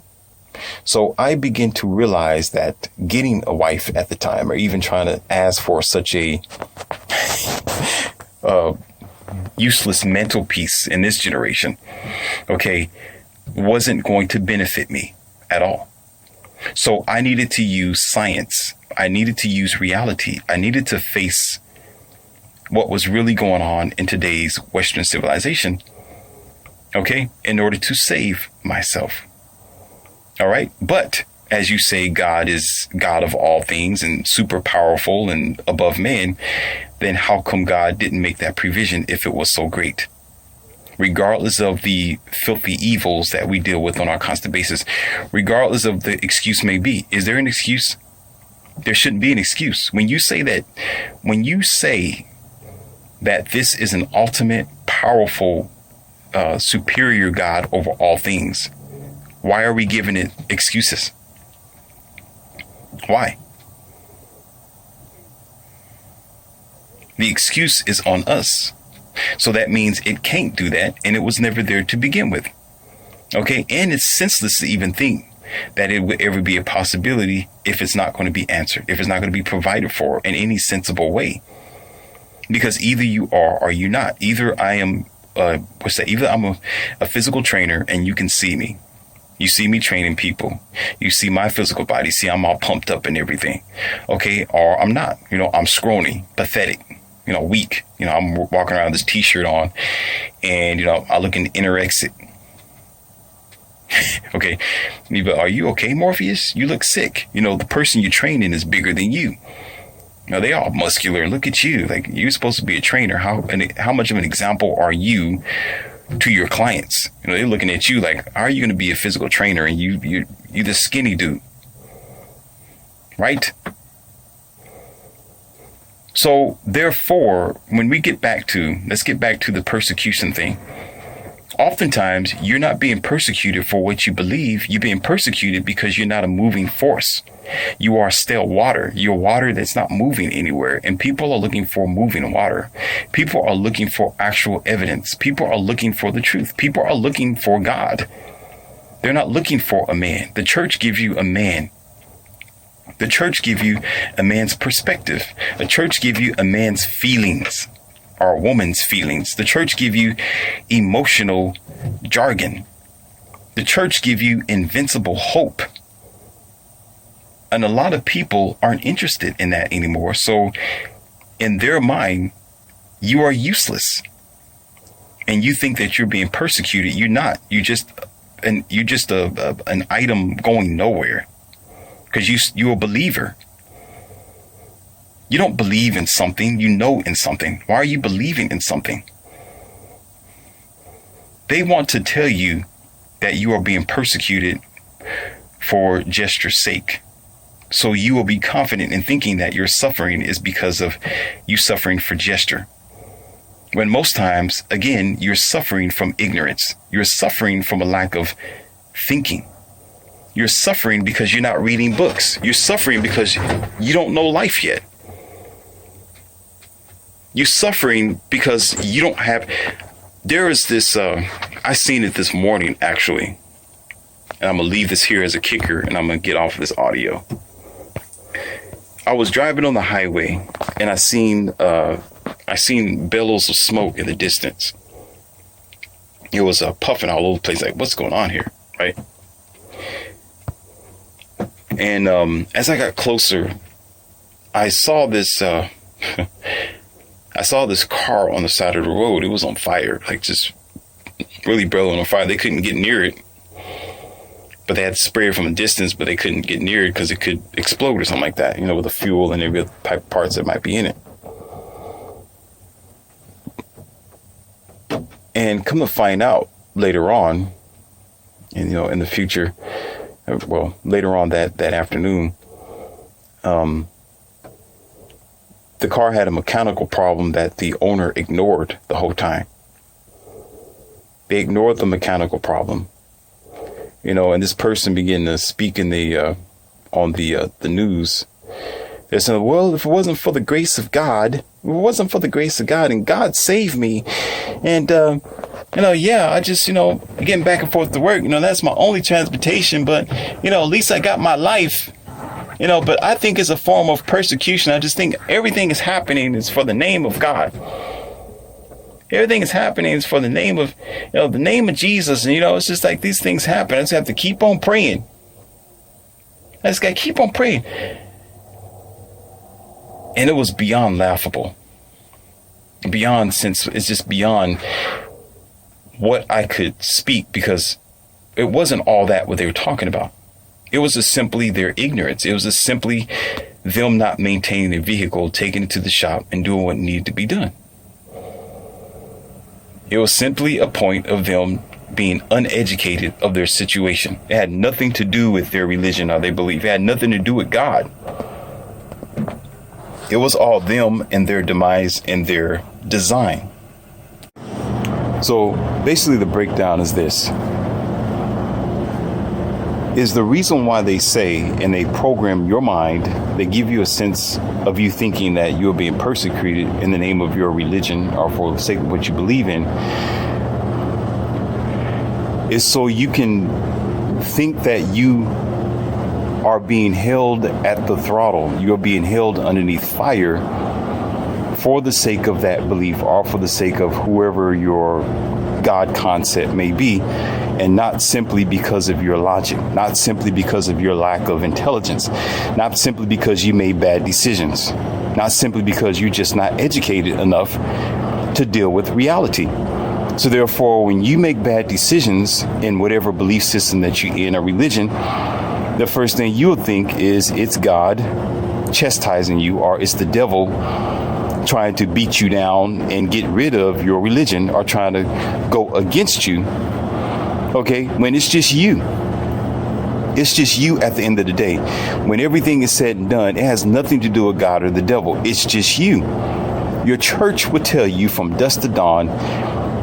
So I begin to realize that getting a wife at the time, or even trying to ask for such a useless mantelpiece in this generation, okay, wasn't going to benefit me at all. So I needed to use science. I needed to use reality. I needed to face what was really going on in today's Western civilization, okay, in order to save myself. All right. But as you say, God is God of all things and super powerful and above man. Then how come God didn't make that provision if it was so great? Regardless of the filthy evils that we deal with on our constant basis, regardless of the excuse may be, is there an excuse? There shouldn't be an excuse. When you say that this is an ultimate, powerful, superior God over all things, why are we giving it excuses? Why? The excuse is on us. So that means it can't do that, and it was never there to begin with. Okay, and it's senseless to even think that it would ever be a possibility if it's not going to be answered, if it's not going to be provided for in any sensible way. Because either you are or you're not. Either I am, either I'm a physical trainer and you can see me. You see me training people. You see my physical body. See, I'm all pumped up and everything. Okay, or I'm not. I'm scrawny, pathetic. Weak. I'm walking around with this t-shirt on and, I look anorexic. Okay. But are you okay, Morpheus? You look sick. The person you're training is bigger than you. They all muscular. Look at you. Like, you're supposed to be a trainer. How much of an example are you to your clients? They're looking at you like, how are you going to be a physical trainer and you're the skinny dude? Right? So therefore, when let's get back to the persecution thing. Oftentimes, you're not being persecuted for what you believe. You're being persecuted because you're not a moving force. You are still water. You're water that's not moving anywhere. And people are looking for moving water. People are looking for actual evidence. People are looking for the truth. People are looking for God. They're not looking for a man. The church gives you a man. The church give you a man's perspective. The church give you a man's feelings or a woman's feelings. The church give you emotional jargon. The church give you invincible hope. And a lot of people aren't interested in that anymore. So in their mind, you are useless. And you think that you're being persecuted. You're not. You're just an item going nowhere. Because you're a believer. You don't believe in something, you know in something. Why are you believing in something? They want to tell you that you are being persecuted for gesture's sake. So you will be confident in thinking that your suffering is because of you suffering for gesture. When most times, again, you're suffering from ignorance. You're suffering from a lack of thinking. You're suffering because you're not reading books. You're suffering because you don't know life yet. You're suffering because you don't have... There is this... I seen it this morning, actually. And I'm going to leave this here as a kicker, and I'm going to get off of this audio. I was driving on the highway, and I seen billows of smoke in the distance. It was puffing all over the place, like, what's going on here, right? And as I got closer, I saw this I saw this car on the side of the road. It was on fire, like just really barely on fire. They couldn't get near it, but they had to spray it from a distance, but they couldn't get near it because it could explode or something like that, with the fuel and every other type of parts that might be in it. And come to find out later on, and in the future, well, later on that afternoon, the car had a mechanical problem that the owner ignored the whole time. They ignored the mechanical problem, and this person began to speak in on the news. They said, well, if it wasn't for the grace of God, and God saved me, and Yeah, I just, getting back and forth to work, that's my only transportation. But, at least I got my life, but I think it's a form of persecution. I just think everything is happening is for the name of God. Everything is happening is for the name of, the name of Jesus. And, it's just like these things happen. I just have to keep on praying. I just got to keep on praying. And it was beyond laughable. Beyond sense. It's just beyond what I could speak, because it wasn't all that what they were talking about. It was just simply their ignorance. It was just simply them not maintaining their vehicle, taking it to the shop and doing what needed to be done. It was simply a point of them being uneducated of their situation. It had nothing to do with their religion or their belief. It had nothing to do with God. It was all them and their demise and their design. So basically the breakdown is this. Is the reason why they say, and they program your mind, they give you a sense of you thinking that you're being persecuted in the name of your religion or for the sake of what you believe in, is so you can think that you are being held at the throttle. You're being held underneath fire for the sake of that belief or for the sake of whoever your God concept may be, and not simply because of your logic, not simply because of your lack of intelligence, not simply because you made bad decisions, not simply because you're just not educated enough to deal with reality. So therefore, when you make bad decisions in whatever belief system that you're in or religion, the first thing you'll think is it's God chastising you, or it's the devil trying to beat you down and get rid of your religion, or trying to go against you. Okay, when it's just you. It's just you at the end of the day. When everything is said and done, it has nothing to do with God or the devil. It's just you. Your church will tell you from dusk to dawn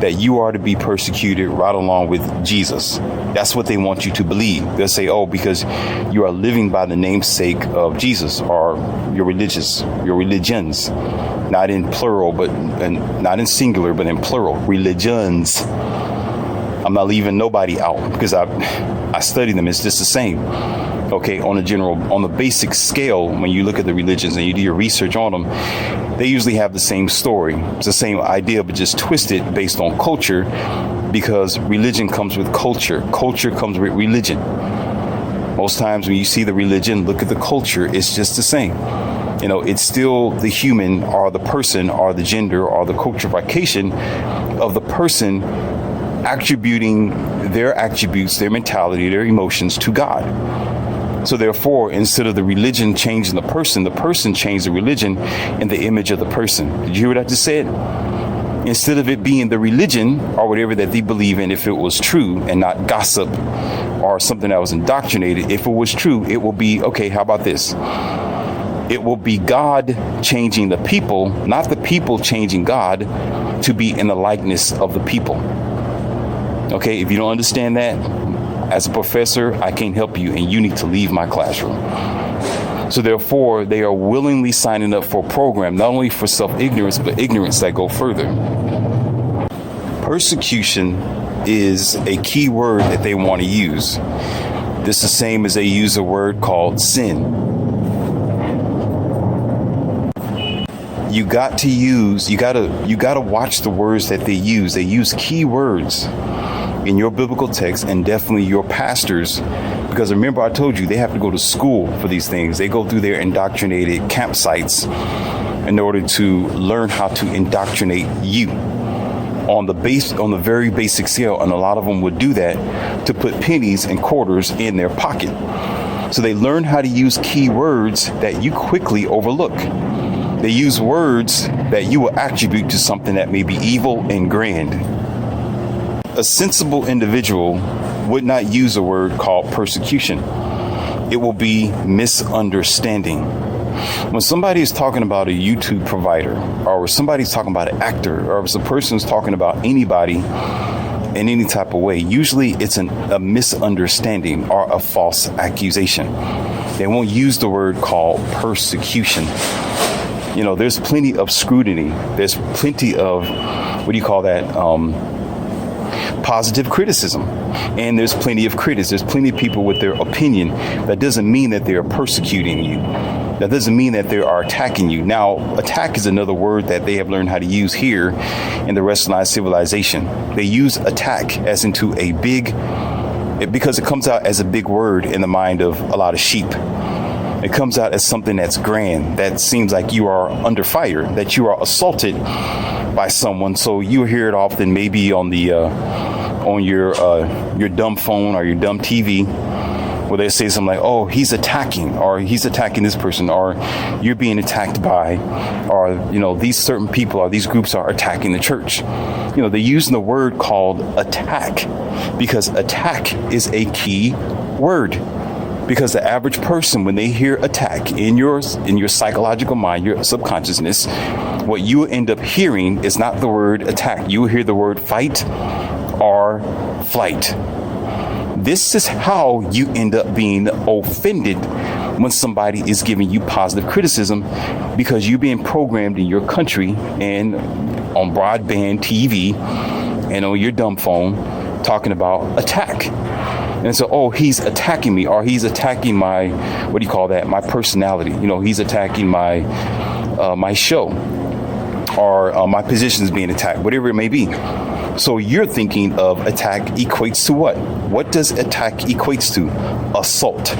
that you are to be persecuted right along with Jesus. That's what they want you to believe. They'll say, oh, because you are living by the namesake of Jesus, or your religions, not in plural, and not in singular, but in plural, religions. I'm not leaving nobody out because I study them. It's just the same. Okay, on the basic scale, when you look at the religions and you do your research on them, they usually have the same story. It's the same idea, but just twisted based on culture, because religion comes with culture. Culture comes with religion. Most times when you see the religion, look at the culture, it's just the same. It's still the human or the person or the gender or the culturification of the person attributing their attributes, their mentality, their emotions to God. So therefore, instead of the religion changing the person changed the religion in the image of the person. Did you hear what I just said? Instead of it being the religion or whatever that they believe in, if it was true and not gossip or something that was indoctrinated, if it was true, it will be, okay, how about this? It will be God changing the people, not the people changing God to be in the likeness of the people. Okay, if you don't understand that, as a professor, I can't help you, and you need to leave my classroom. So therefore, they are willingly signing up for a program, not only for self-ignorance, but ignorance that go further. Persecution is a key word that they want to use. This is the same as they use a word called sin. You got to watch the words that they use. They use key words in your biblical text, and definitely your pastors, because remember I told you they have to go to school for these things. They go through their indoctrinated campsites in order to learn how to indoctrinate you on the very basic scale, and a lot of them would do that to put pennies and quarters in their pocket. So they learn how to use key words that you quickly overlook. They use words that you will attribute to something that may be evil and grand. A sensible individual would not use a word called persecution. It will be misunderstanding. When somebody is talking about a YouTube provider, or somebody's talking about an actor, or if a person's talking about anybody in any type of way, usually it's a misunderstanding or a false accusation. They won't use the word called persecution. There's plenty of scrutiny. There's plenty of, positive criticism. And there's plenty of critics. There's plenty of people with their opinion. That doesn't mean that they are persecuting you. That doesn't mean that they are attacking you. Now, attack is another word that they have learned how to use here in the Westernized civilization. They use attack as into a big, because it comes out as a big word in the mind of a lot of sheep. It comes out as something that's grand, that seems like you are under fire, that you are assaulted by someone. So you hear it often, maybe on the on your dumb phone or your dumb TV, where they say something like, "Oh, he's attacking," or "He's attacking this person," or "You're being attacked by," or these certain people or these groups are attacking the church. They're using the word called attack because attack is a key word. Because the average person, when they hear attack in your psychological mind, your subconsciousness, what you end up hearing is not the word attack. You will hear the word fight or flight. This is how you end up being offended when somebody is giving you positive criticism, because you're being programmed in your country and on broadband TV and on your dumb phone talking about attack. And so, oh, he's attacking me, or he's attacking my, my personality. He's attacking my my show, or my position is being attacked, whatever it may be. So you're thinking of attack equates to what? What does attack equates to? Assault.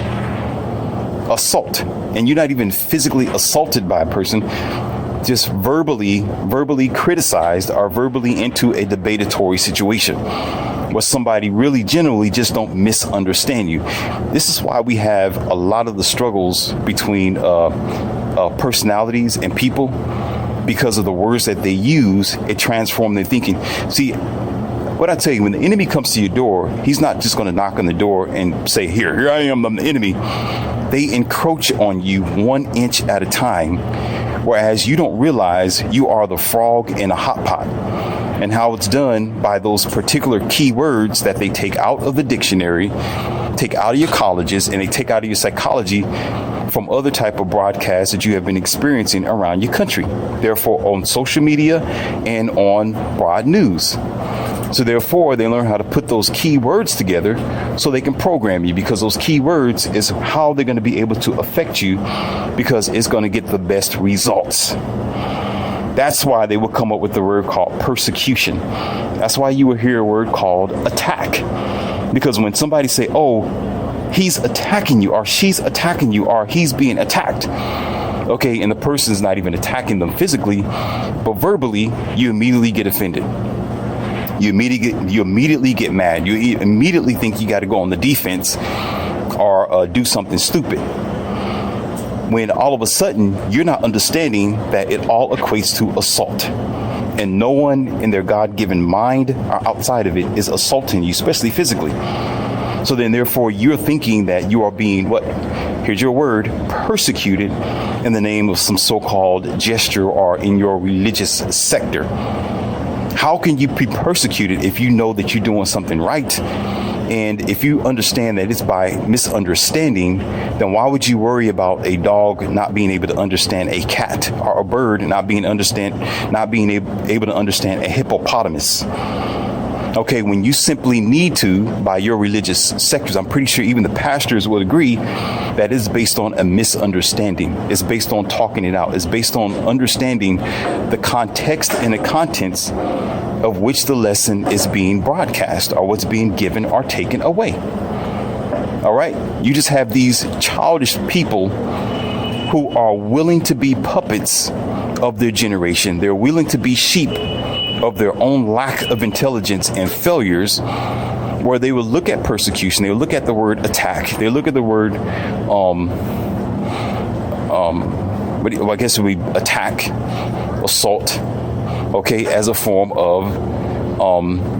Assault. And you're not even physically assaulted by a person, just verbally criticized or verbally into a debatatory situation where somebody really generally just don't misunderstand you. This is why we have a lot of the struggles between personalities and people, because of the words that they use. It transforms their thinking. See, what I tell you, when the enemy comes to your door, he's not just going to knock on the door and say, here I am, I'm the enemy. They encroach on you 1 inch at a time, whereas you don't realize you are the frog in a hot pot. And how it's done by those particular key words that they take out of the dictionary, take out of your colleges, and they take out of your psychology from other type of broadcasts that you have been experiencing around your country. Therefore, on social media and on broad news. So therefore, they learn how to put those key words together so they can program you, because those key words is how they're going to be able to affect you, because it's going to get the best results. That's why they will come up with the word called persecution. That's why you will hear a word called attack. Because when somebody say, oh, he's attacking you, or she's attacking you, or he's being attacked, okay, and the person's not even attacking them physically, but verbally, you immediately get offended. You immediately get mad. You immediately think you got to go on the defense or do something stupid, when all of a sudden you're not understanding that it all equates to assault. And no one in their God-given mind or outside of it is assaulting you, especially physically. So then therefore you're thinking that you are being, here's your word, persecuted in the name of some so-called gesture or in your religious sector. How can you be persecuted if you know that you're doing something right? And if you understand that it's by misunderstanding, then why would you worry about a dog not being able to understand a cat, or a bird not being able to understand a hippopotamus? Okay, when you simply need to, by your religious sectors, I'm pretty sure even the pastors will agree that is based on a misunderstanding. It's based on talking it out. It's based on understanding the context and the contents of which the lesson is being broadcast, or what's being given or taken away. All right? You just have these childish people who are willing to be puppets of their generation. They're willing to be sheep of their own lack of intelligence and failures, where they will look at persecution, they will look at the word attack, they look at the word I guess it would be attack, assault, okay, as a form of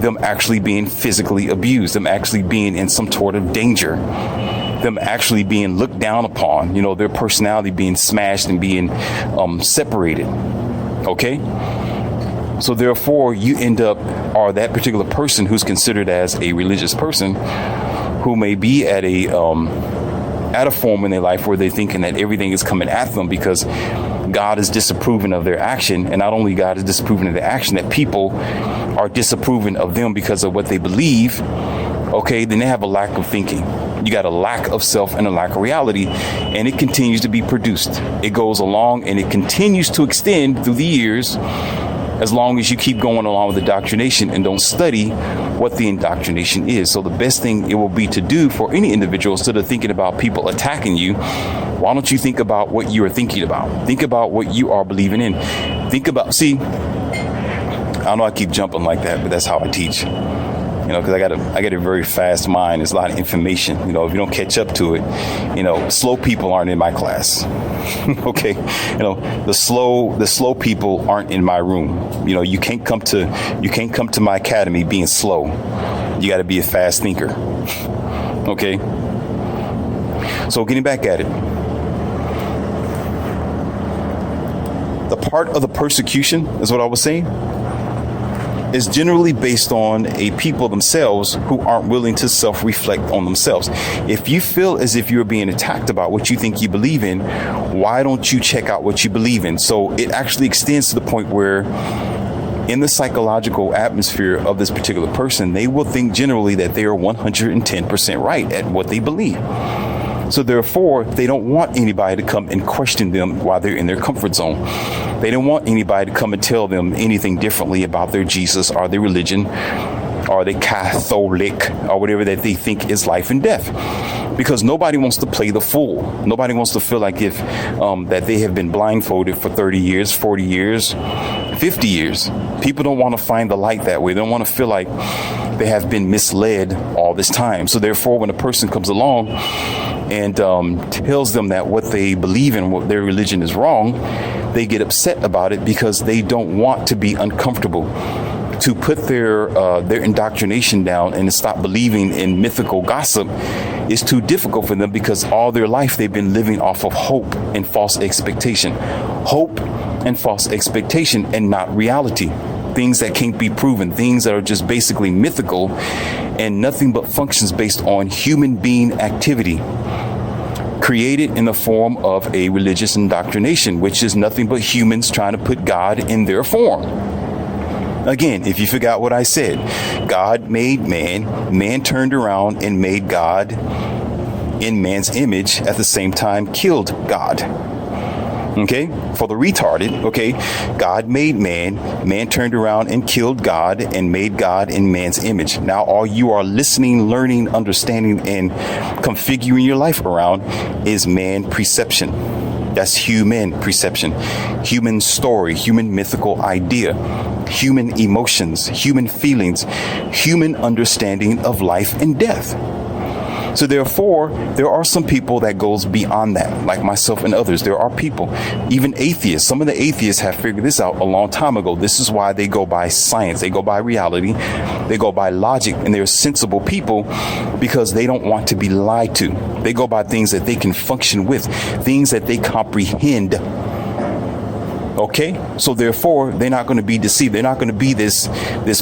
them actually being physically abused, them actually being in some sort of danger, them actually being looked down upon, their personality being smashed and being separated. Okay? So therefore, you end up, or that particular person who's considered as a religious person, who may be at a form in their life where they're thinking that everything is coming at them because God is disapproving of their action. And not only God is disapproving of their action, that people are disapproving of them because of what they believe. Okay, then they have a lack of thinking. You got a lack of self and a lack of reality, and it continues to be produced. It goes along and it continues to extend through the years, as long as you keep going along with the indoctrination and don't study what the indoctrination is. So the best thing it will be to do for any individual, instead of thinking about people attacking you, why don't you think about what you are thinking about? Think about what you are believing in. Think about, see, I know I keep jumping like that, but that's how I teach. You know, because I got a very fast mind. There's a lot of information. You know, if you don't catch up to it, you know, slow people aren't in my class. Okay, you know, the slow people aren't in my room. You know, you can't come to my academy being slow. You got to be a fast thinker. Okay. So getting back at it, the part of the persecution is what I was saying, is generally based on a people themselves who aren't willing to self-reflect on themselves. If you feel as if you're being attacked about what you think you believe in, why don't you check out what you believe in? So it actually extends to the point where in the psychological atmosphere of this particular person, they will think generally that they are 110% right at what they believe. So therefore, they don't want anybody to come and question them while they're in their comfort zone. They don't want anybody to come and tell them anything differently about their Jesus or their religion or the Catholic or whatever that they think is life and death. Because nobody wants to play the fool. Nobody wants to feel like if that they have been blindfolded for 30 years, 40 years, 50 years. People don't want to find the light that way. They don't want to feel like they have been misled all this time. So therefore, when a person comes along and tells them that what they believe in, what their religion is wrong, they get upset about it because they don't want to be uncomfortable. To put their indoctrination down and to stop believing in mythical gossip is too difficult for them, because all their life they've been living off of hope and false expectation. Hope and false expectation, and not reality. Things that can't be proven, things that are just basically mythical and nothing but functions based on human being activity, created in the form of a religious indoctrination, which is nothing but humans trying to put God in their form. Again, if you forgot what I said, God made man, man turned around and made God in man's image, at the same time killed God. Okay, for the retarded, okay, God made man, man turned around and killed God and made God in man's image. Now all you are listening, learning, understanding, and configuring your life around is man perception. That's human perception, human story, human mythical idea, human emotions, human feelings, human understanding of life and death. So therefore, there are some people that goes beyond that, like myself and others. There are people, even atheists. Some of the atheists have figured this out a long time ago. This is why they go by science. They go by reality. They go by logic. And they're sensible people because they don't want to be lied to. They go by things that they can function with, things that they comprehend. Okay, so therefore, they're not going to be deceived. They're not going to be this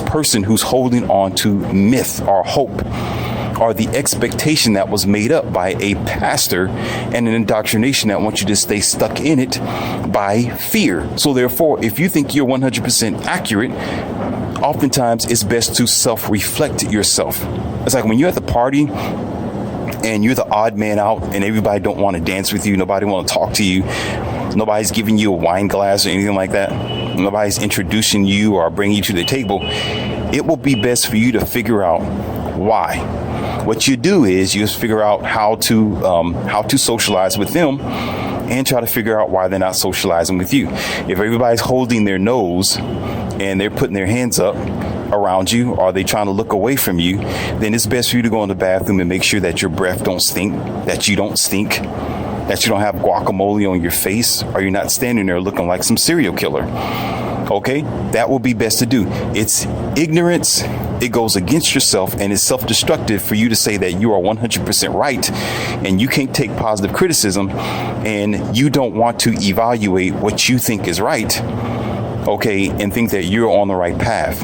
person who's holding on to myth or hope, or the expectation that was made up by a pastor and an indoctrination that wants you to stay stuck in it by fear. So therefore, if you think you're 100% accurate, oftentimes it's best to self-reflect yourself. It's like when you're at the party and you're the odd man out and everybody don't want to dance with you, nobody want to talk to you, nobody's giving you a wine glass or anything like that, nobody's introducing you or bringing you to the table, it will be best for you to figure out why. What you do is you just figure out how to socialize with them and try to figure out why they're not socializing with you. If everybody's holding their nose and they're putting their hands up around you, or they trying to look away from you, then it's best for you to go in the bathroom and make sure that your breath don't stink, that you don't stink, that you don't have guacamole on your face, or you're not standing there looking like some serial killer. Okay, that will be best to do. It's ignorance. It goes against yourself, and it's self-destructive for you to say that you are 100% right and you can't take positive criticism and you don't want to evaluate what you think is right, okay, and think that you're on the right path.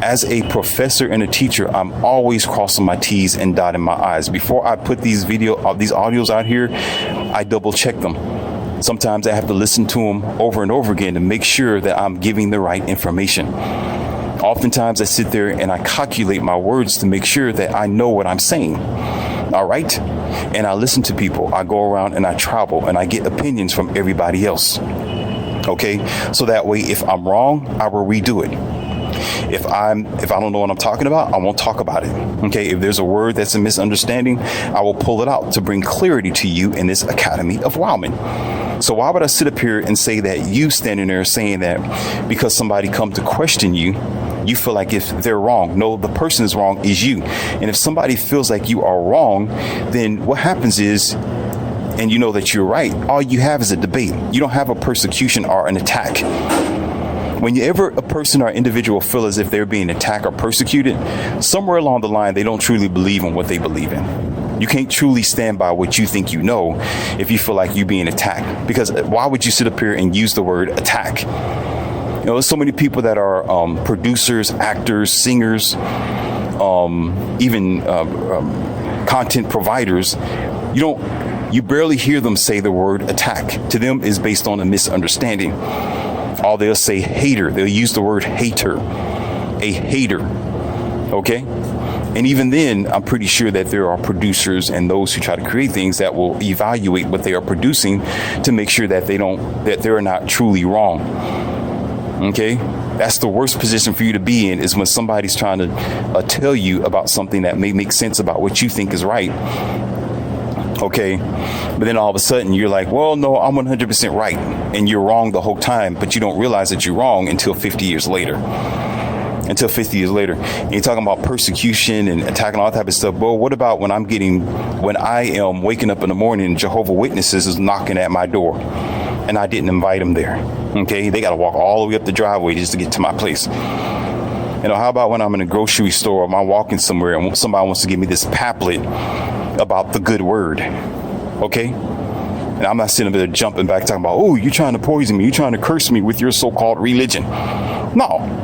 As a professor and a teacher, I'm always crossing my T's and dotting my I's. Before I put these audios out here, I double check them. Sometimes I have to listen to them over and over again to make sure that I'm giving the right information. Oftentimes I sit there and I calculate my words to make sure that I know what I'm saying. All right. And I listen to people. I go around and I travel and I get opinions from everybody else. Okay. So that way, if I'm wrong, I will redo it. If I don't know what I'm talking about, I won't talk about it. Okay. If there's a word that's a misunderstanding, I will pull it out to bring clarity to you in this Academy of Wildmen. So why would I sit up here and say that you standing there saying that because somebody come to question you, you feel like if they're wrong? No, the person is wrong is you. And if somebody feels like you are wrong, then what happens is, and you know that you're right, all you have is a debate. You don't have a persecution or an attack. Whenever a person or individual feel as if they're being attacked or persecuted, somewhere along the line, they don't truly believe in what they believe in. You can't truly stand by what you think you know if you feel like you're being attacked. Because why would you sit up here and use the word attack? You know, there's so many people that are producers, actors, singers, even content providers. You barely hear them say the word attack. To them is based on a misunderstanding. Or they'll say hater. They'll use the word hater. A hater. Okay? And even then, I'm pretty sure that there are producers and those who try to create things that will evaluate what they are producing to make sure that they're not truly wrong. Okay? That's the worst position for you to be in, is when somebody's trying to tell you about something that may make sense about what you think is right. Okay, but then all of a sudden you're like, well, no, I'm 100% right. And you're wrong the whole time, but you don't realize that you're wrong until 50 years later. And you're talking about persecution and attacking, all that type of stuff. Well, what about when I am waking up in the morning and Jehovah's Witnesses is knocking at my door and I didn't invite them there? Okay, they got to walk all the way up the driveway just to get to my place. You know, how about when I'm in a grocery store or I'm walking somewhere and somebody wants to give me this pamphlet about the good word? Okay? And I'm not sitting there jumping back talking about, oh, you're trying to poison me. You're trying to curse me with your so-called religion. No.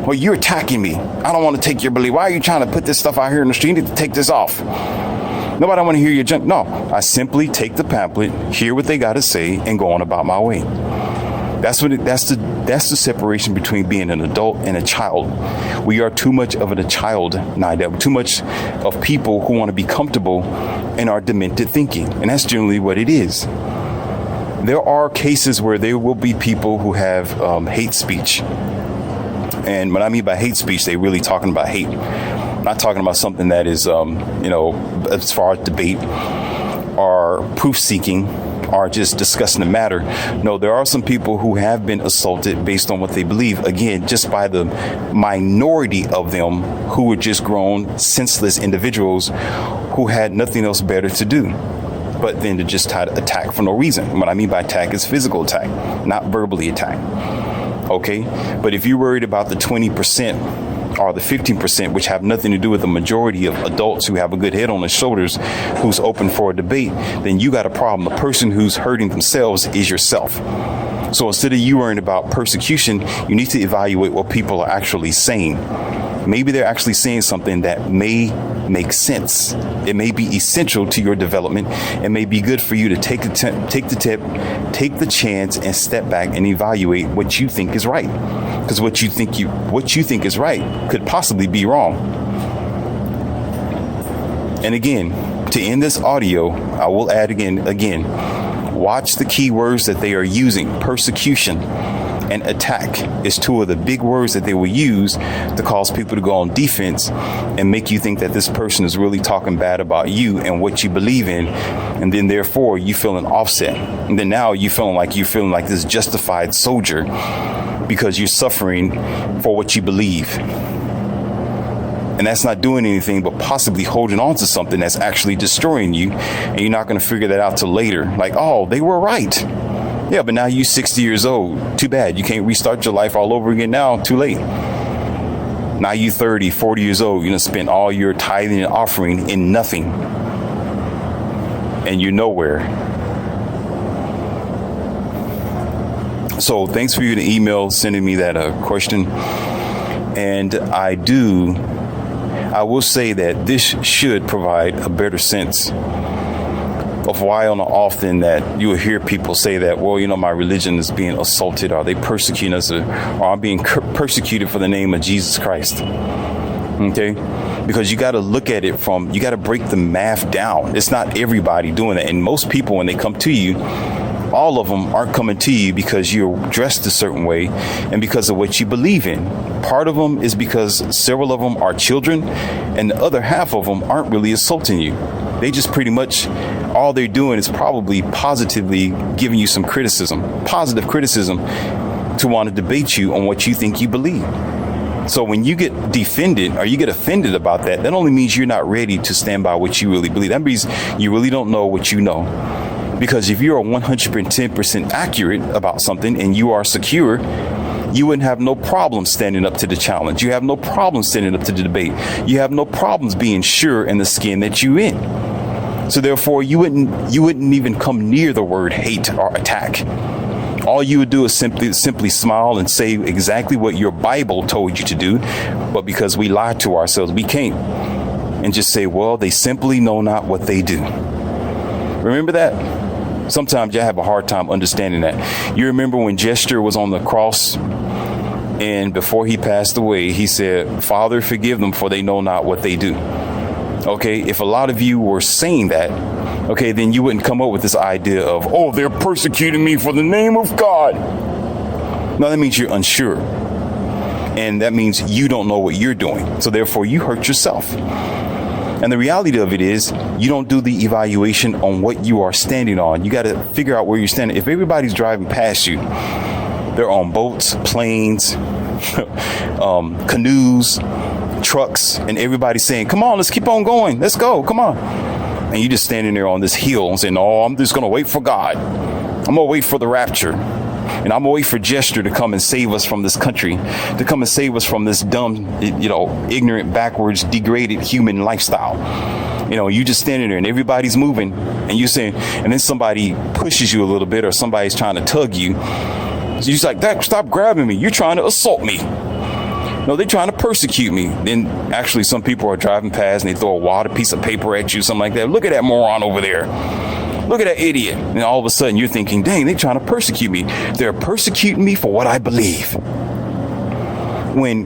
Well, you're attacking me. I don't want to take your belief. Why are you trying to put this stuff out here in the street? You need to take this off. Nobody want to hear your junk. No. I simply take the pamphlet, hear what they got to say, and go on about my way. That's the separation between being an adult and a child. We are too much of a child nowadays. Too much of people who want to be comfortable in our demented thinking. And that's generally what it is. There are cases where there will be people who have hate speech. And what I mean by hate speech, they really talking about hate. I'm not talking about something that is, as far as debate or proof seeking, are just discussing the matter. No, there are some people who have been assaulted based on what they believe. Again, just by the minority of them who were just grown, senseless individuals who had nothing else better to do but then to just try to attack for no reason. What I mean by attack is physical attack, not verbally attack. Okay? But if you're worried about the 20%, or the 15%, which have nothing to do with the majority of adults who have a good head on their shoulders, who's open for a debate, then you got a problem. The person who's hurting themselves is yourself. So instead of you worrying about persecution, you need to evaluate what people are actually saying. Maybe they're actually saying something that may make sense. It may be essential to your development. It may be good for you to take the chance and step back and evaluate what you think is right. Because what you think is right could possibly be wrong. And again, to end this audio, I will add again, watch the key words that they are using. Persecution and attack is two of the big words that they will use to cause people to go on defense and make you think that this person is really talking bad about you and what you believe in. And then therefore you feel an offset. And then now you're feeling like this justified soldier because you're suffering for what you believe. And that's not doing anything but possibly holding on to something that's actually destroying you. And you're not going to figure that out till later. Like, oh, they were right. Yeah, but now you're 60 years old. Too bad. You can't restart your life all over again now. Too late. Now you're 30, 40 years old. You're going to spend all your tithing and offering in nothing. And you're nowhere. So thanks for you to email sending me that question. And I will say that this should provide a better sense of why on often that you will hear people say that, well, my religion is being assaulted, or they persecuting us, or I'm being persecuted for the name of Jesus Christ. Okay? Because you got to look at it you got to break the math down. It's not everybody doing that. And most people, when they come to you, all of them aren't coming to you because you're dressed a certain way and because of what you believe in. Part of them is because several of them are children, and the other half of them aren't really assaulting you. They just pretty much, all they're doing is probably positively giving you some positive criticism to want to debate you on what you think you believe. So when you get defended or you get offended about that, that only means you're not ready to stand by what you really believe. That means you really don't know what you know. Because if you're 110% accurate about something and you are secure, you wouldn't have no problem standing up to the challenge. You have no problem standing up to the debate. You have no problems being sure in the skin that you're in. So therefore, you wouldn't even come near the word hate or attack. All you would do is simply smile and say exactly what your Bible told you to do. But because we lie to ourselves, we can't. And just say, well, they simply know not what they do. Remember that? Sometimes you have a hard time understanding that. You remember when Jester was on the cross, and before he passed away, he said, Father, forgive them, for they know not what they do. Okay, if a lot of you were saying that, okay, then you wouldn't come up with this idea of, oh, they're persecuting me for the name of God. No, that means you're unsure. And that means you don't know what you're doing. So therefore, you hurt yourself. And the reality of it is, you don't do the evaluation on what you are standing on. You got to figure out where you're standing. If everybody's driving past you, they're on boats, planes, canoes, trucks, and everybody's saying, come on, let's keep on going. Let's go. Come on. And you just standing there on this hill and saying, oh, I'm just going to wait for God. I'm going to wait for the rapture. And I'm going to wait for Jester to come and save us from this country, to come and save us from this dumb, ignorant, backwards, degraded human lifestyle. You just standing there and everybody's moving and you're saying, and then somebody pushes you a little bit or somebody's trying to tug you. So you're just like, that, stop grabbing me. You're trying to assault me. No, they're trying to persecute me. Then actually some people are driving past and they throw a water piece of paper at you, something like that. Look at that moron over there. Look at that idiot. And all of a sudden you're thinking, dang, they're trying to persecute me. They're persecuting me for what I believe. When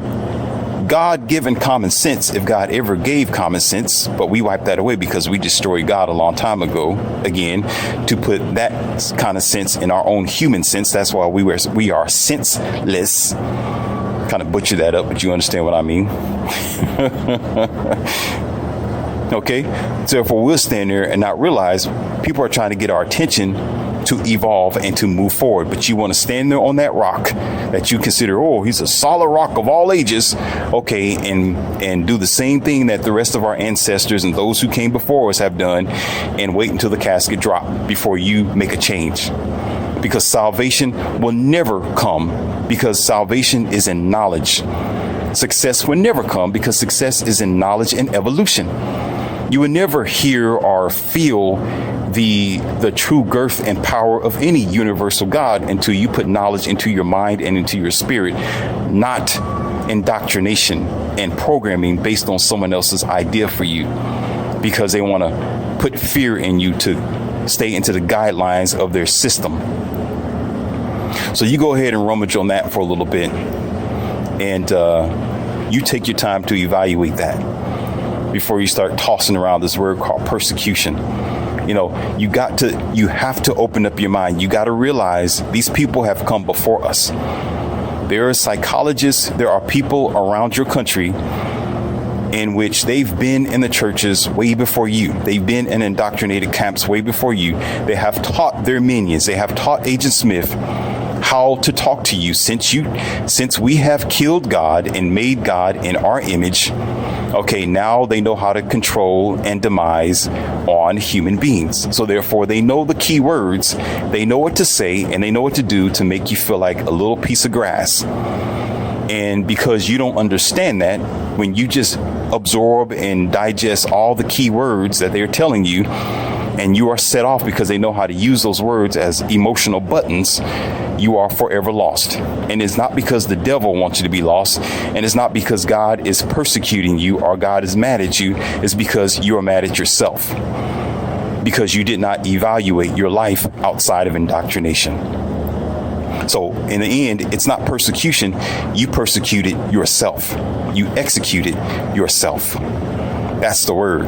God-given common sense, if God ever gave common sense, but we wiped that away because we destroyed God a long time ago, again, to put that kind of sense in our own human sense. That's why we are senseless. Kind of butcher that up, but you understand what I mean. Okay, so therefore we'll stand there and not realize people are trying to get our attention to evolve and to move forward. But you want to stand there on that rock that you consider, oh, he's a solid rock of all ages. Okay, and do the same thing that the rest of our ancestors and those who came before us have done, and wait until the casket drop before you make a change. Because salvation will never come, because salvation is in knowledge. Success will never come because success is in knowledge and evolution. You will never hear or feel the true girth and power of any universal God until you put knowledge into your mind and into your spirit, not indoctrination and programming based on someone else's idea for you, because they want to put fear in you to stay into the guidelines of their system. So you go ahead and rummage on that for a little bit, and you take your time to evaluate that before you start tossing around this word called persecution. You have to open up your mind. You got to realize these people have come before us. There are psychologists, there are people around your country in which they've been in the churches way before you. They've been in indoctrinated camps way before you. They have taught their minions. They have taught Agent Smith how to talk to you since we have killed God and made God in our image. Okay, now they know how to control and demise on human beings. So therefore, they know the key words, they know what to say, and they know what to do to make you feel like a little piece of grass. And because you don't understand that, when you just absorb and digest all the key words that they're telling you, and you are set off because they know how to use those words as emotional buttons, you are forever lost. And it's not because the devil wants you to be lost, and it's not because God is persecuting you or God is mad at you. It's because you are mad at yourself. because you did not evaluate your life outside of indoctrination. So in the end, it's not persecution. You persecuted yourself. You executed yourself. That's the word.